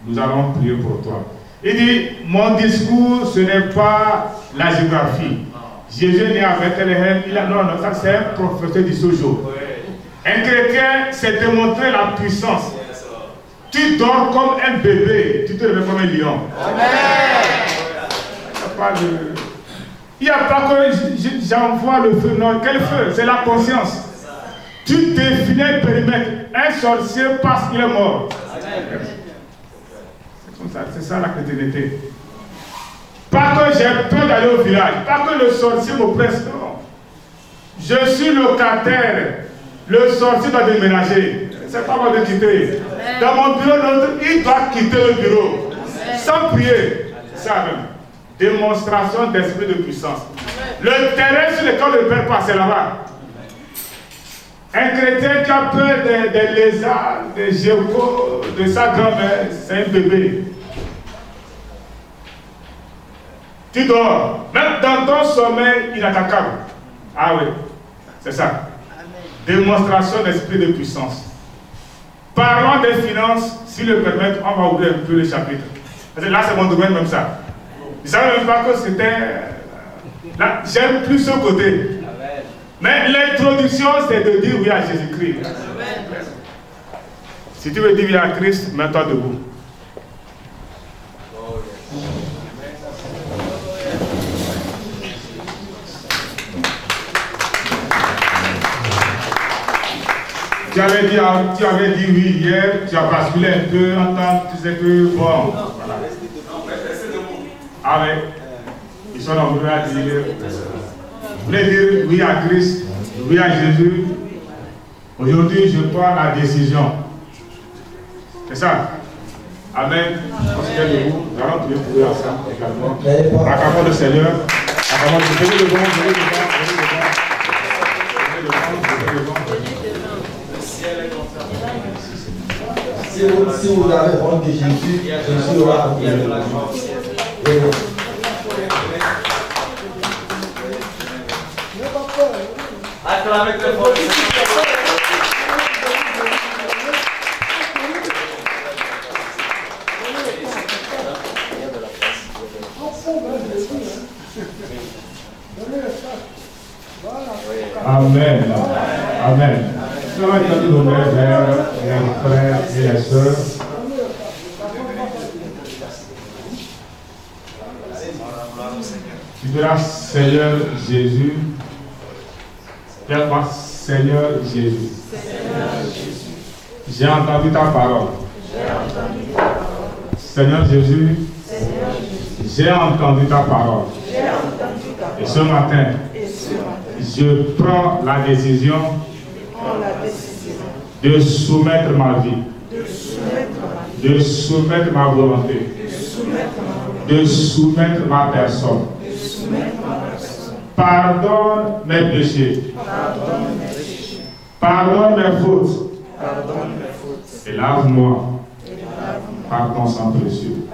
nous allons prier pour toi. Il dit, mon discours, ce n'est pas la géographie. Jésus est né à Bethléem, non, ça c'est un professeur du Sojo. Un chrétien, c'est démontrer la puissance. Tu dors comme un bébé, tu te réveilles comme un lion. Amen. Il n'y a pas que j'envoie le feu, non, quel feu? C'est la conscience. Tu définis un périmètre, un sorcier passe, il est mort. C'est comme ça, c'est ça la chrétienté. Pas que j'ai peur d'aller au village, pas que le sorcier m'oppresse, non. Je suis locataire, le sorcier doit déménager. C'est pas moi de quitter. Dans mon bureau, il doit quitter le bureau. Sans prier. Ça même. Démonstration d'esprit de puissance. Le terrain sur lequel le Père passe, c'est là-bas. Un chrétien qui a peur des lézards, des géocos, de sa grand-mère, c'est un bébé. Tu dors. Même dans ton sommeil inattaquable. Ah oui, c'est ça. démonstration d'esprit de puissance. Parlons des finances, s'ils le permettent, on va ouvrir un peu le chapitre. Parce que là, c'est mon domaine même ça. Je ne savais même pas que c'était... Là, j'aime plus ce côté. Mais l'introduction, c'est de dire oui à Jésus-Christ. Si tu veux dire oui à Christ, mets-toi debout. Tu avais dit oui hier, tu as basculé un peu, tu sais que bon. Voilà. Ah oui. Ils sont nombreux à dire. Vous voulez dire oui à Christ, oui à Jésus. Aujourd'hui, je prends la décision. C'est ça. Amen. On se tient debout. Nous allons prier pour eux ensemble également. Acclamons le Seigneur. Acclamons le Seigneur. Venez devant, venez devant, venez devant. Venez devant, venez devant. Si vous avez honte de Jésus, Jésus aura honte de vous. Acclamez très fort. Amen. Amen. Nous allons établir nos mains vers les frères et les sœurs. Tu diras Seigneur Jésus. Dis-moi Seigneur Jésus. J'ai entendu ta parole. Seigneur Jésus, j'ai entendu ta parole. Et ce matin, je prends la décision de soumettre ma vie, de soumettre ma volonté, de soumettre ma personne. Pardonne mes péchés, pardonne mes fautes, et lave-moi par ton sang précieux.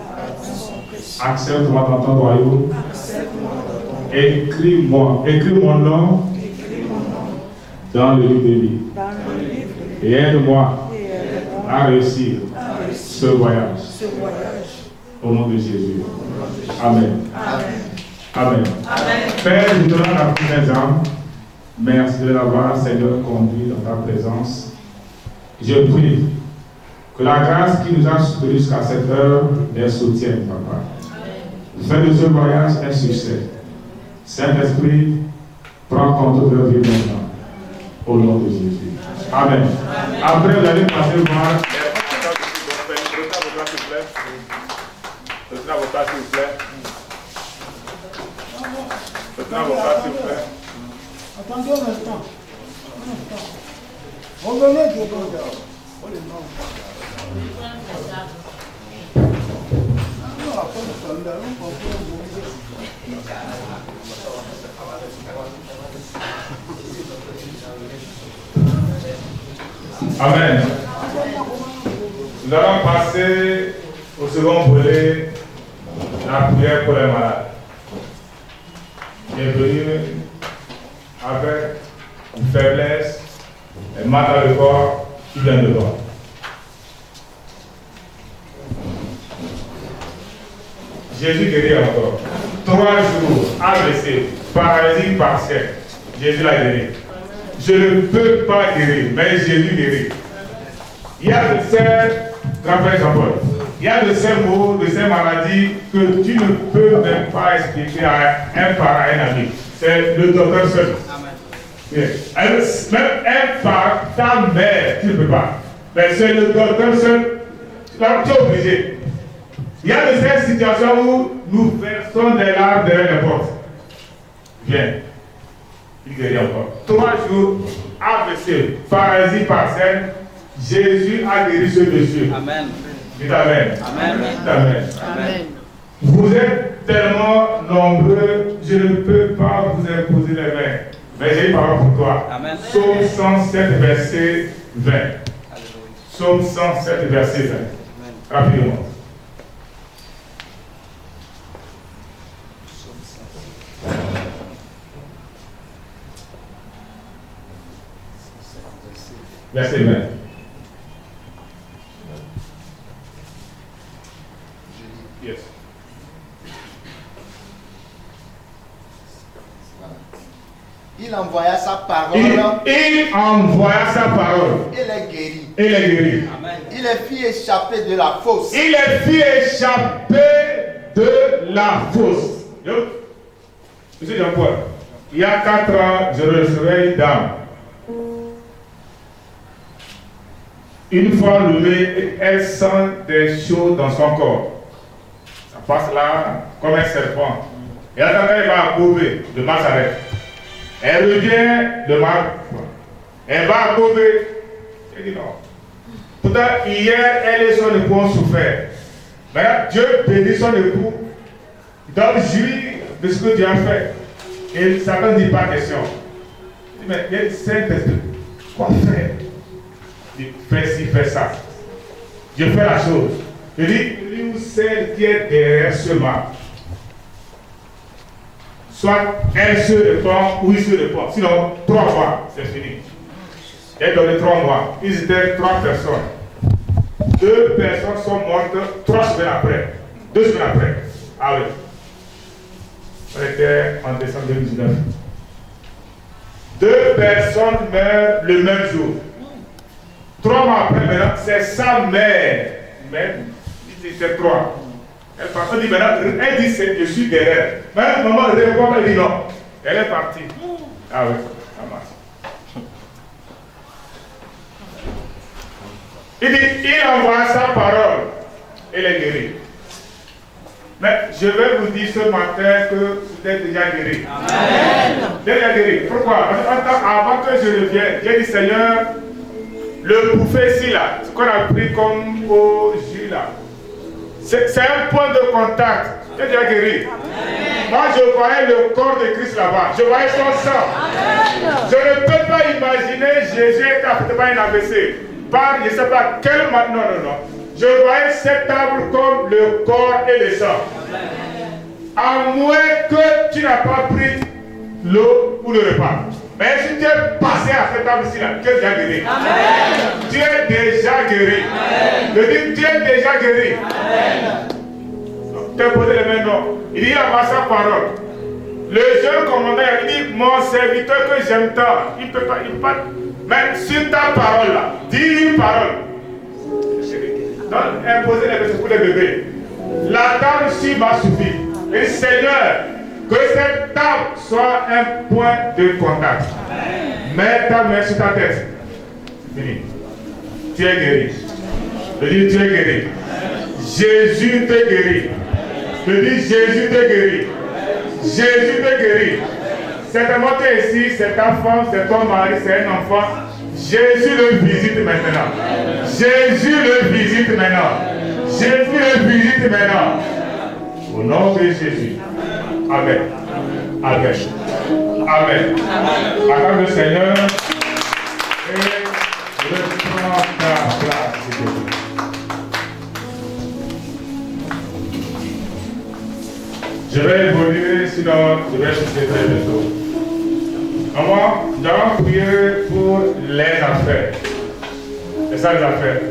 Accepte-moi dans ton royaume. Écris mon nom dans le livre de vie. Et aide-moi à réussir ce voyage. Au nom de Jésus. Amen. Amen. Père, nous te donnons la prière des âmes. Merci de l'avoir, Seigneur, conduit dans ta présence. Je prie que la grâce qui nous a soutenus jusqu'à cette heure les soutienne, Papa. Fais de ce voyage un succès. Saint-Esprit, prends compte de leur vie maintenant. Au nom de Jésus. Amen. Après, vous allez passer voir. Retenez avocat, s'il vous plaît. Retenez avocat, s'il vous plaît. Attendez un instant. Revenez, Dieu. Amen. Nous allons passer au second volet, la prière pour les malades. Bienvenue avec une faiblesse, un mal dans le corps qui vient devant. Jésus guérit encore. 3 jours, AVC, paralysie partielle. Jésus l'a guéri. Je ne peux pas guérir, mais Jésus guérit. Il y a de ces, grand-père Jean-Paul, il y a de ces mots, de ces maladies que tu ne peux même pas expliquer à un parent, à un ami. C'est le docteur seul. Amen. Même un parent, ta mère, tu ne peux pas. Mais c'est le docteur seul. Là, tu es obligé. Il y a de ces situations où nous versons des larmes derrière les portes. Viens. Il guérit encore. 3 jours, AVC, paralysie partielle. Jésus a guéri ce monsieur. Amen. Dites Amen. Amen. Dites Amen. Amen. Vous êtes tellement nombreux, je ne peux pas vous imposer les mains. Mais j'ai une parole pour toi. Amen. Psaume 107, verset 20. Psaume 107, verset 20. Rapidement. verset 20. Yes. Il envoya sa parole. Il envoya sa parole. Et les guérit. Et les guérit. Il les fit échapper de la fosse. Il les fit échapper de la fosse. Monsieur Jean-Paul, il y a 4 ans, je recevais une dame. Une fois levée, elle sent des choses dans son corps. Ça passe là comme un serpent. Et là, elle va à Beauvais, le mal s'arrête. Elle revient, le mal. Elle va à Beauvais. Elle dit non. Pourtant, hier, elle et son époux ont souffert. Maintenant, Dieu bénit son époux. Il doit jouir de ce que Dieu a fait. Et ça ne dit pas question. Il dit, mais il y a une Saint-Esprit. Quoi faire? Il dit, fais ci, fais ça. Je fais la chose. Il dit, lui ou celle qui est derrière ce mal. Soit elle se répand ou il se répand. Sinon, 3 mois, c'est fini. Elle donné 3 mois. Ils étaient 3 personnes. 2 personnes sont mortes 3 semaines après. 2 semaines après. Ah oui. On était en décembre 2019. 2 personnes meurent le même jour. 3 mois après, maintenant, c'est sa mère. Même, c'est 3. Elle dit maintenant, elle dit je suis derrière. Mais maman répond, elle dit non. Elle est partie. Ah oui, ça marche. Il dit, il envoie sa parole et les guérit. Mais je vais vous dire ce matin que vous êtes déjà guéri. Amen. Déjà guéri. Pourquoi? Parce que avant que je revienne, j'ai dit Seigneur, le bouffé ici là, ce qu'on a pris comme au jus là, c'est un point de contact. Tu es déjà guéri. Amen. Moi, je voyais le corps de Christ là-bas. Je voyais son sang. Amen. Je ne peux pas imaginer Jésus est affecté par un AVC. Par, je ne sais pas quel... Non. Je voyais cette table comme le corps et le sang. Amen. À moins que tu n'as pas pris l'eau ou le repas. Mais si tu es passé à cette table ici, là, tu es déjà guéri. Amen. Tu es déjà guéri. Amen. Je dis, tu es déjà guéri. Amen. Tu as posé les mains, non. Il dit, il a sa parole. Le jeune commandant, il dit, mon serviteur que j'aime tant, il ne peut pas, mais sur ta parole là, dis une parole. Donc, imposer les mains pour les bébés. La table ici m'a suffi. Et Seigneur, que cette table soit un point de contact. Amen. Mets ta main sur ta tête. C'est fini. Tu es guéri. Je dis, tu es guéri. Jésus te guérit. Je dis, Jésus te guérit. Jésus te guérit. Certainement tu es ici, c'est ta femme, c'est ton mari, c'est un enfant. Jésus le visite maintenant. Jésus le visite maintenant. Jésus le visite maintenant. Au nom de Jésus. Amen. Amen. Amen. Acclame le Seigneur. Et reprends ta place. Je vais évoluer, sinon je vais quitter très bientôt. Maman, nous allons prier pour les affaires. C'est ça les affaires.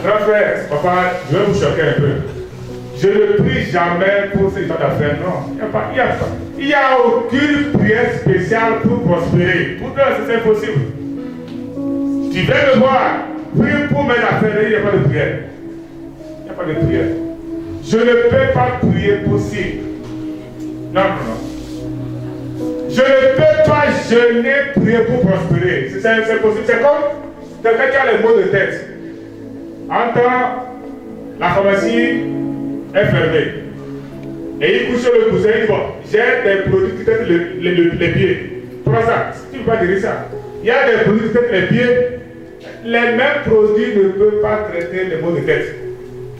Grand frère, papa, je vais vous choquer un peu. Je ne prie jamais pour ces gens d'affaires, non. Il n'y a aucune prière spéciale pour prospérer. Pour toi, c'est impossible. Tu viens me voir, prie pour mes affaires, il n'y a pas de prière. Il n'y a pas de prière. Je ne peux pas prier possible. Non. Je ne peux pas jeûner, prier pour prospérer. C'est possible. C'est comme quelqu'un qui a les maux de tête. Entend la pharmacie est fermée. Et il couche sur le coussin, il dit bon, j'ai des produits qui traitent les pieds. Pour ça, tu ne peux pas dire ça. Il y a des produits qui traitent les pieds. Les mêmes produits ne peuvent pas traiter les maux de tête.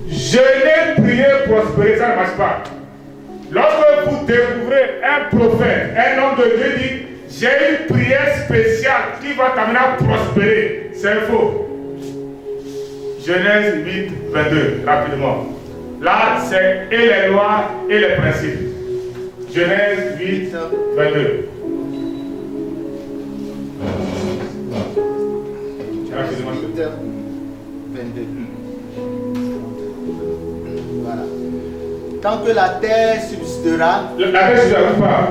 Jeûner, prier, prospérer, ça ne marche pas. Lorsque vous découvrez un prophète, un homme de Dieu dit, j'ai une prière spéciale qui va t'amener à prospérer. C'est faux. Genèse 8, 22, rapidement. Là, c'est et les lois et les principes. Genèse 8, 22. 22. Voilà. Tant que la terre subsistera. La terre subsistera pas.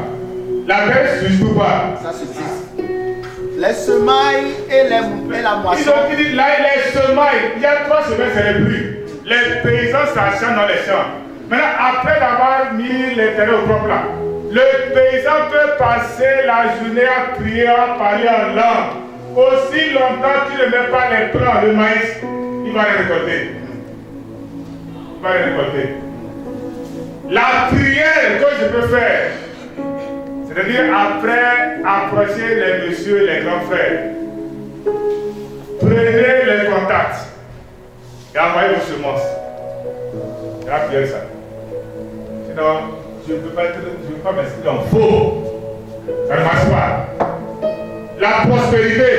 La terre subsistera pas. Ça c'est 6. Les semailles et la moisson. Ils ont dit là, les semailles, il y a 3 semaines, c'est les pluies. Les paysans s'acharnent dans les champs. Maintenant, après avoir mis les terrains au propre là, le paysan peut passer la journée à prier, à parler en langue. Aussi longtemps qu'il ne met pas les plants, le maïs, il va les récolter. Il va les récolter. La prière que je peux faire, c'est-à-dire après approcher les messieurs, les grands frères, prenez les contacts et envoyez vos semences. C'est la prière ça. Sinon, je ne peux pas m'inscrire dans faux. Ça ne marche pas. La prospérité,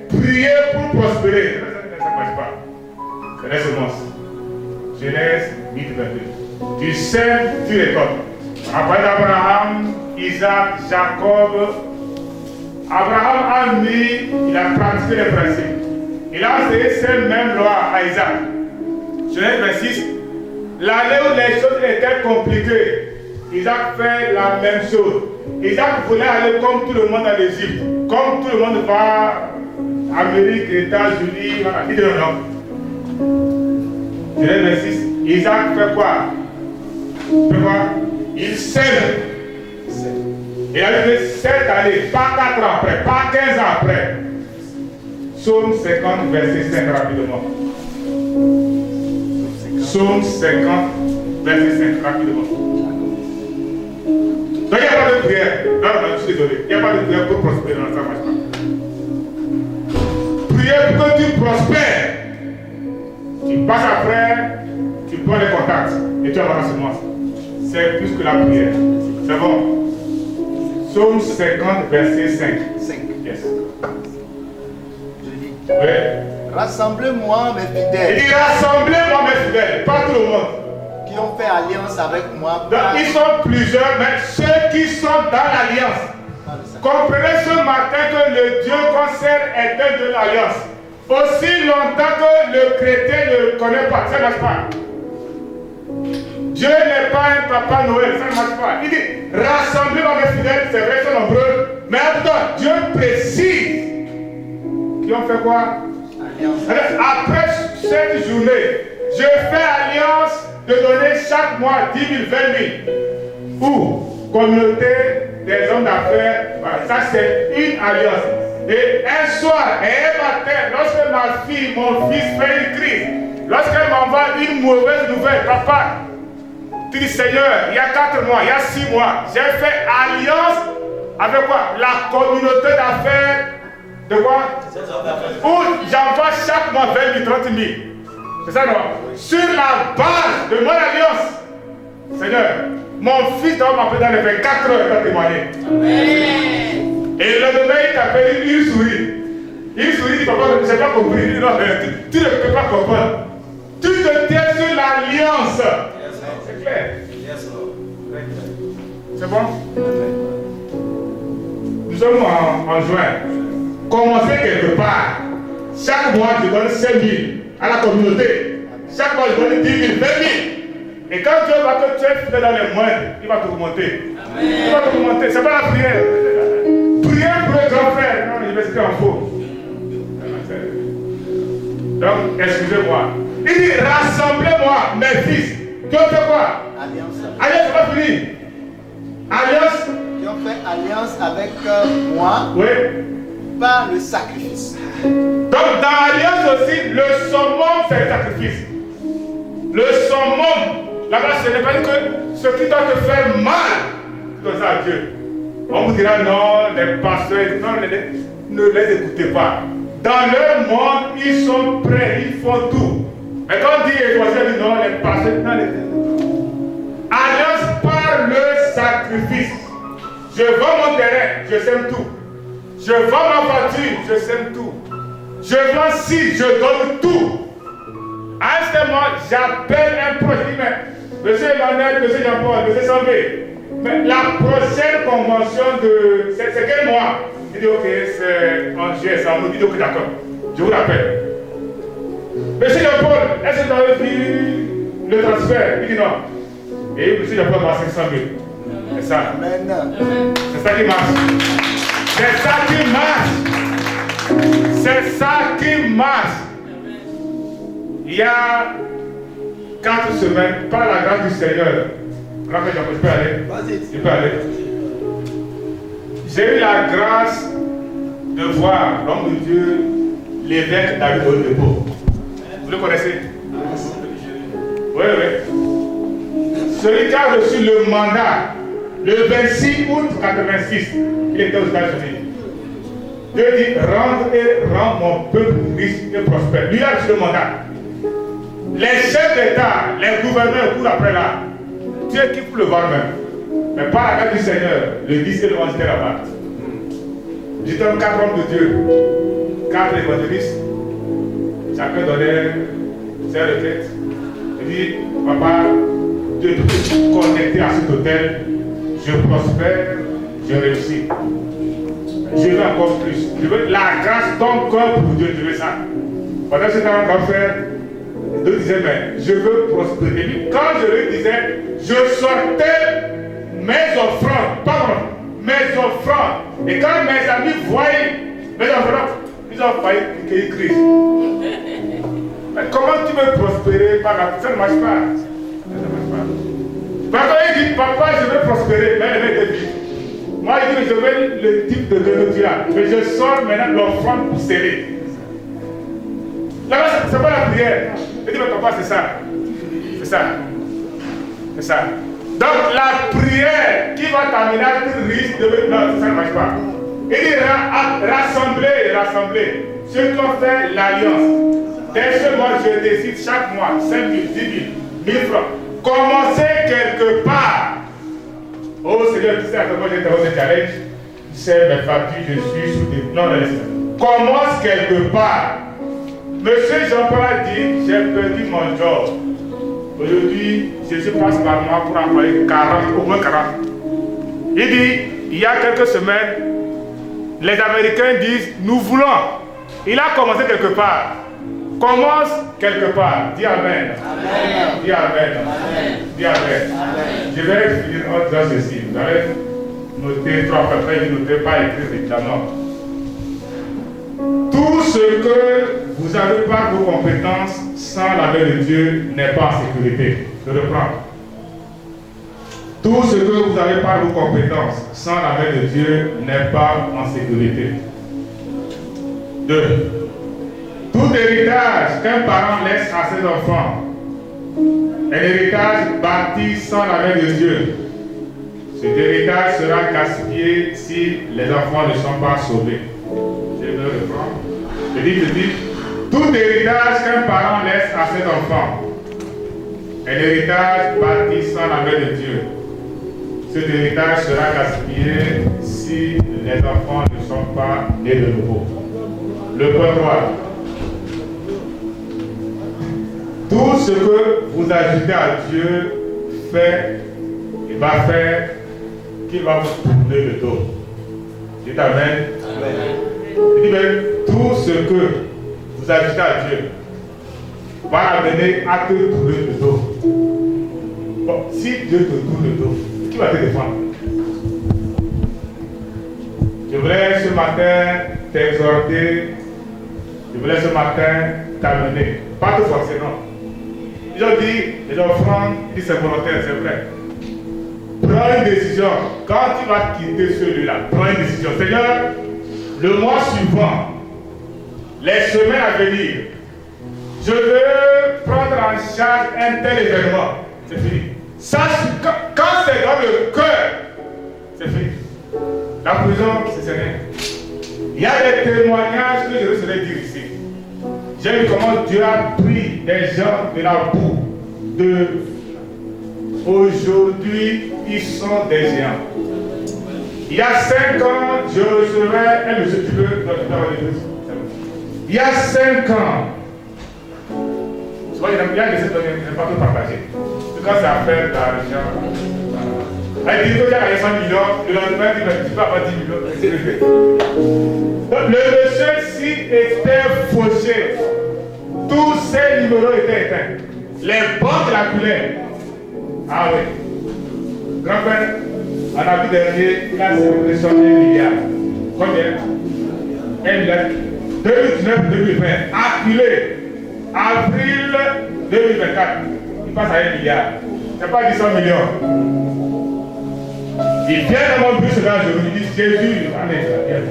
prier pour prospérer, ça ne marche pas. C'est les semences. Genèse 8:22. Tu sèmes, tu récoltes. Après d'Abraham, Isaac, Jacob, Abraham a mis, il a pratiqué les principes. Il a enseigné cette même loi à Isaac. Genèse 26, l'année où les choses étaient compliquées, Isaac fait la même chose. Isaac voulait aller comme tout le monde en Égypte, comme tout le monde va en Amérique, États-Unis, il dit non. Genèse 26, Isaac fait quoi? Il sème. Il a dit 7 années, pas 4 ans après, pas 15 ans après. Psaume 50, verset 5 rapidement. Psaume 50, verset 5 rapidement. Donc il n'y a pas de prière. Non, je suis désolé. Il n'y a pas de prière pour prospérer dans ça, marche pas. Prière pour que tu prospères. Tu passes après, tu prends les contacts et tu avances sur moi. C'est plus que la prière. C'est bon. Psaume 50, verset 5. 5. Yes. Je dis. Oui. Rassemblez-moi mes fidèles. Il dit rassemblez-moi mes fidèles, pas tout le monde. Qui ont fait alliance avec moi. Donc, ils sont plusieurs, mais ceux qui sont dans l'alliance. Comprenez ce matin que le Dieu qu'on sert est un de l'alliance. Aussi longtemps que le chrétien ne le connaît pas, ça ne marche pas. Dieu n'est pas un papa Noël, ça ne marche pas. Il dit, rassemblez-moi mes fidèles, c'est vrai, ils sont nombreux. Mais attends, Dieu précise. Qui ont fait quoi? Alliance. Après cette journée, je fais alliance de donner chaque mois 10 000, 20 000. Ou communauté des hommes d'affaires, voilà, ça c'est une alliance. Et un soir et un matin, lorsque ma fille, mon fils fait une crise, lorsqu'elle m'envoie une mauvaise nouvelle, papa, tu dis Seigneur, il y a 4 mois, il y a 6 mois, j'ai fait alliance avec quoi? La communauté d'affaires de quoi? Où j'envoie chaque mois 20 000, 30 000. C'est ça non? Sur la base de mon alliance, Seigneur, mon fils doit m'appeler dans les 24 heures pour témoigner. Amen. Et le lendemain, il t'appelle, il sourit. Il sourit, il dit, papa, je n'ai pas compris. Il dit, non, tu ne peux pas comprendre. Tu te tiens sur l'alliance. C'est clair. C'est bon? Nous sommes en juin. Commencez quelque part. Chaque mois, je donne 5 000 à la communauté. Chaque mois, je donne 10 000, 20 000. Et quand Dieu va que tu es fait dans les moindres, il va t'augmenter. Il va t'augmenter. Ce n'est pas la prière. Prière pour les grands frères. Non, je vais citer en faux. Donc, excusez-moi. Il dit, rassemblez-moi, mes fils. Qui ont fait quoi? Alliance. Alliance, c'est pas fini. Alliance. Qui ont fait alliance avec moi. Oui. Par le sacrifice. Donc, dans l'alliance aussi, le summum, c'est le sacrifice. Le summum. Là-bas, ce n'est pas que ce qui doit te faire mal, tu dois ça à Dieu. On vous dira non, les pasteurs, non, ne les écoutez pas. Dans leur monde, ils sont prêts, ils font tout. Mais quand on dit écoutez, non, les pasteurs, non, alliance par le sacrifice. Je vends mon terrain, je sème tout. Je vends ma voiture, je sème tout. Je vends ci, je donne tout. À un certain moment, j'appelle un projet, mais monsieur Emmanuel, monsieur Jean-Paul, monsieur Sambé, mais la prochaine convention de. C'est quel mois? Il dit ok, c'est en juillet, ça. On nous dit ok, d'accord. Je vous rappelle. Monsieur Jean-Paul, est-ce que vous avez vu le transfert? Il dit non. Et monsieur Jean-Paul va 500 000. C'est ça. C'est ça qui marche. C'est ça qui marche. C'est ça qui marche. Il y a 4 semaines, par la grâce du Seigneur, je peux aller. Je peux aller. J'ai eu la grâce de voir l'homme de Dieu, l'évêque David Oyedepo. Vous le connaissez? Oui, oui. Celui qui a reçu le mandat le 26 août 86, il était aux États-Unis. Dieu dit, rentre et rends mon peuple riche et prospère. Lui a reçu le mandat. Les chefs d'État, les gouverneurs courent après là. Dieu qui peut le voir même. Mais par la grâce du Seigneur, le 10 et le 11 étaient là-bas. J'étais 4 hommes de Dieu, 4 évangélistes. Chacun donnait ses requêtes. Il dit, papa, Dieu est connecté à cet hôtel. Je prospère, je réussis. Je veux encore plus. Je veux la grâce ton corps pour Dieu. Je veux ça. Pendant que j'étais encore faire, Dieu disait, mais je veux prospérer. Et puis, quand je lui disais, je sortais mes offrandes, pardon, mes offrandes. Et quand mes amis voyaient mes offrandes, ils ont failli qu'ils crient. Mais comment tu veux prospérer par la... Ça ne marche pas. Ça ne marche pas. Papa, il dit, papa, je veux prospérer. Mais il avait des vies. Moi, il dit, je veux le type de que tu as. Mais je sors maintenant l'offrande pour serrer. Là-bas, ce n'est pas la prière. Il dit, mais papa, c'est ça. C'est ça. C'est ça. Donc, la prière qui va t'amener à être riche, non, ça ne marche pas. Il dit, rassembler. Ceux qui ont fait l'alliance. Dès ce mois, je décide chaque mois, 5 000, 10 000, 1000 francs. Commencez quelque part. Oh Seigneur, tu sais à quel point j'étais au challenge. Tu sais, mes papiers, je suis sous des... Non, commence quelque part. Monsieur Jean-Paul a dit, j'ai perdu mon job. Aujourd'hui, Jésus passe par moi pour employer 40, au moins 40. Il dit, il y a quelques semaines, les Américains disent, nous voulons. Il a commencé quelque part. Commence quelque part. Dis Amen. Amen. Dis Amen. Amen. Dis Amen. Amen. Je vais finir en disant ceci. Vous allez noter 3 papiers, je n'otez pas écrire évidemment. Tout ce que vous avez par vos compétences sans la main de Dieu n'est pas en sécurité. Je reprends. Tout ce que vous avez par vos compétences sans la main de Dieu n'est pas en sécurité. 2. Tout héritage qu'un parent laisse à ses enfants, un héritage bâti sans la main de Dieu, cet héritage sera gaspillé si les enfants ne sont pas sauvés. Je vais reprendre. Je dis, tout héritage qu'un parent laisse à ses enfants, un héritage bâti sans la main de Dieu, cet héritage sera gaspillé si les enfants ne sont pas nés de nouveau. Le point 3. Tout ce que vous ajoutez à Dieu fait et va faire qu'il va vous tourner le dos. Dites Amen. Amen. Il dit même, tout ce que vous ajoutez à Dieu va amener à te tourner le dos. Bon, si Dieu te tourne le dos, qui va te défendre? Je voulais ce matin t'exhorter, je voulais ce matin t'amener, pas te forcer, non. Ils ont dit, les offrandes, c'est volontaire, c'est vrai. Prends une décision. Quand tu vas quitter celui-là, prends une décision. Seigneur, le mois suivant, les semaines à venir, je veux prendre en charge un tel événement. C'est fini. Ça, quand c'est dans le cœur, c'est fini. La prison, c'est rien. Il y a des témoignages que je risquerai dire ici. J'ai vu comment Dieu a pris des gens de la boue. Aujourd'hui, ils sont des géants. Il y a 5 ans, je recevais un monsieur qui veut dans l'église. Il y a 5 ans, tu vois, il y a des choses que je n'ai pas tout partagé. Quand c'est affaire d'argent, elle dit que j'ai 100 millions, le lendemain, il ne pas avoir 10 millions. Donc, le monsieur, s'il était fauché, tous ces numéros étaient éteints. Les banques l'appelaient. Ah oui. Grand-père, en avril dernier, il a célébré son 1 milliard. Combien? 1 milliard. 2019-2020, appelé. Avril 2024, il passe à 1 milliard. C'est pas 100 millions. Il vient dans mon bus là, je lui dis Jésus, allez, viens.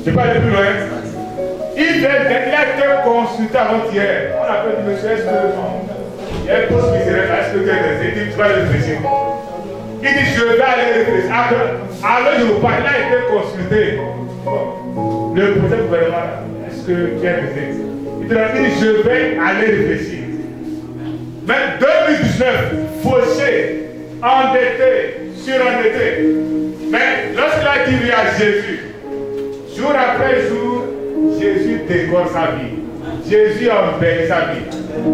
Je ne vais pas aller plus loin. Il a été consulté avant-hier. On a dit, monsieur, est-ce que il y a une poste misérable, est-ce que tu es intéressé? Il dit, tu vas aller réfléchir. Il dit, je vais aller réfléchir. Alors, je vous parle, il a été consulté. Le projet gouvernement, est-ce que tu es intéressé? Il dit, je vais aller réfléchir. Mais 2019, fauché, endetté, surendetté. Mais lorsqu'il a dit oui à Jésus, jour après jour, Jésus décore sa vie. Jésus embellit sa vie.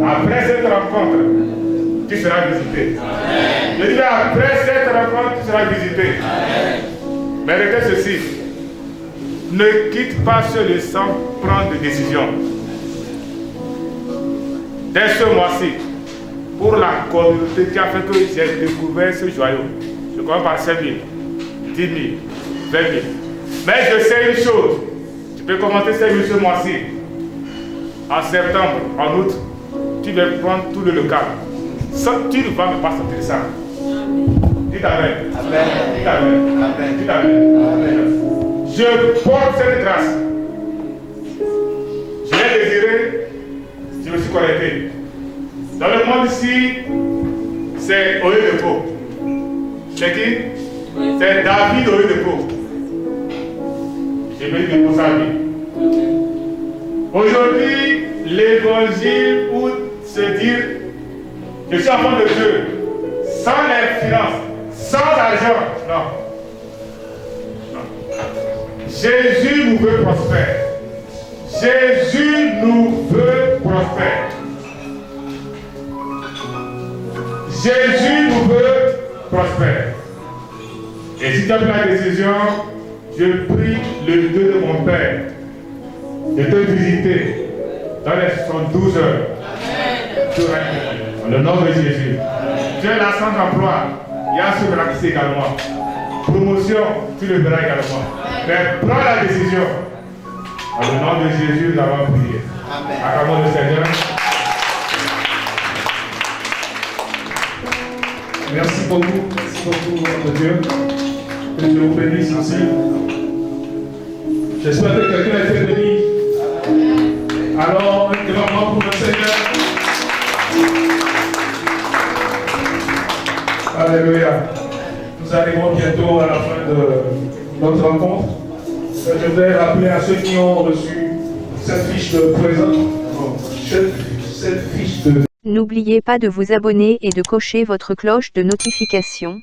Après cette rencontre, tu seras visité. Amen. Je dis après cette rencontre, tu seras visité. Amen. Mais regarde ceci. Ne quitte pas seul sans prendre des décisions. Dès ce mois-ci, pour la communauté qui a fait que j'ai découvert ce joyau, je commence par 5 000, 10 000, 20 000. Mais je sais une chose, tu peux commencer 5 000 ce mois-ci. En septembre, en août, tu vas prendre tout le local. Tu ne vas même pas sortir ça. Dites Amen. Amen. Dites Amen. Amen. Dites Amen. Amen. Je porte cette grâce. Je l'ai désiré, je me suis connecté. Dans le monde ici, c'est Oyedepo. C'est qui? C'est David Oyedepo. Je me dis pour sa vie. Aujourd'hui, l'évangile pour se dire, je suis enfant de Dieu, sans les finances, sans argent. Non. Jésus nous veut prospérer. Jésus nous veut prospérer. Jésus nous veut prospérer. Et si tu as pris la décision, je prie le Dieu de mon Père de te visiter dans les 72 heures. Dans le nom de Jésus. Tu es là sans emploi. Il y a ce qui également. Promotion, tu le verras également. Mais prends la décision. Dans le nom de Jésus, nous avons prié. Acclamons le Seigneur. Merci beaucoup, notre Dieu. Que Dieu vous bénisse aussi. J'espère que quelqu'un a été béni. Alors, un grand mot pour le Seigneur. Alléluia. Nous arrivons bientôt à la fin de notre rencontre. Je vais rappeler à ceux qui ont reçu cette fiche de présent, cette fiche de... N'oubliez pas de vous abonner et de cocher votre cloche de notification.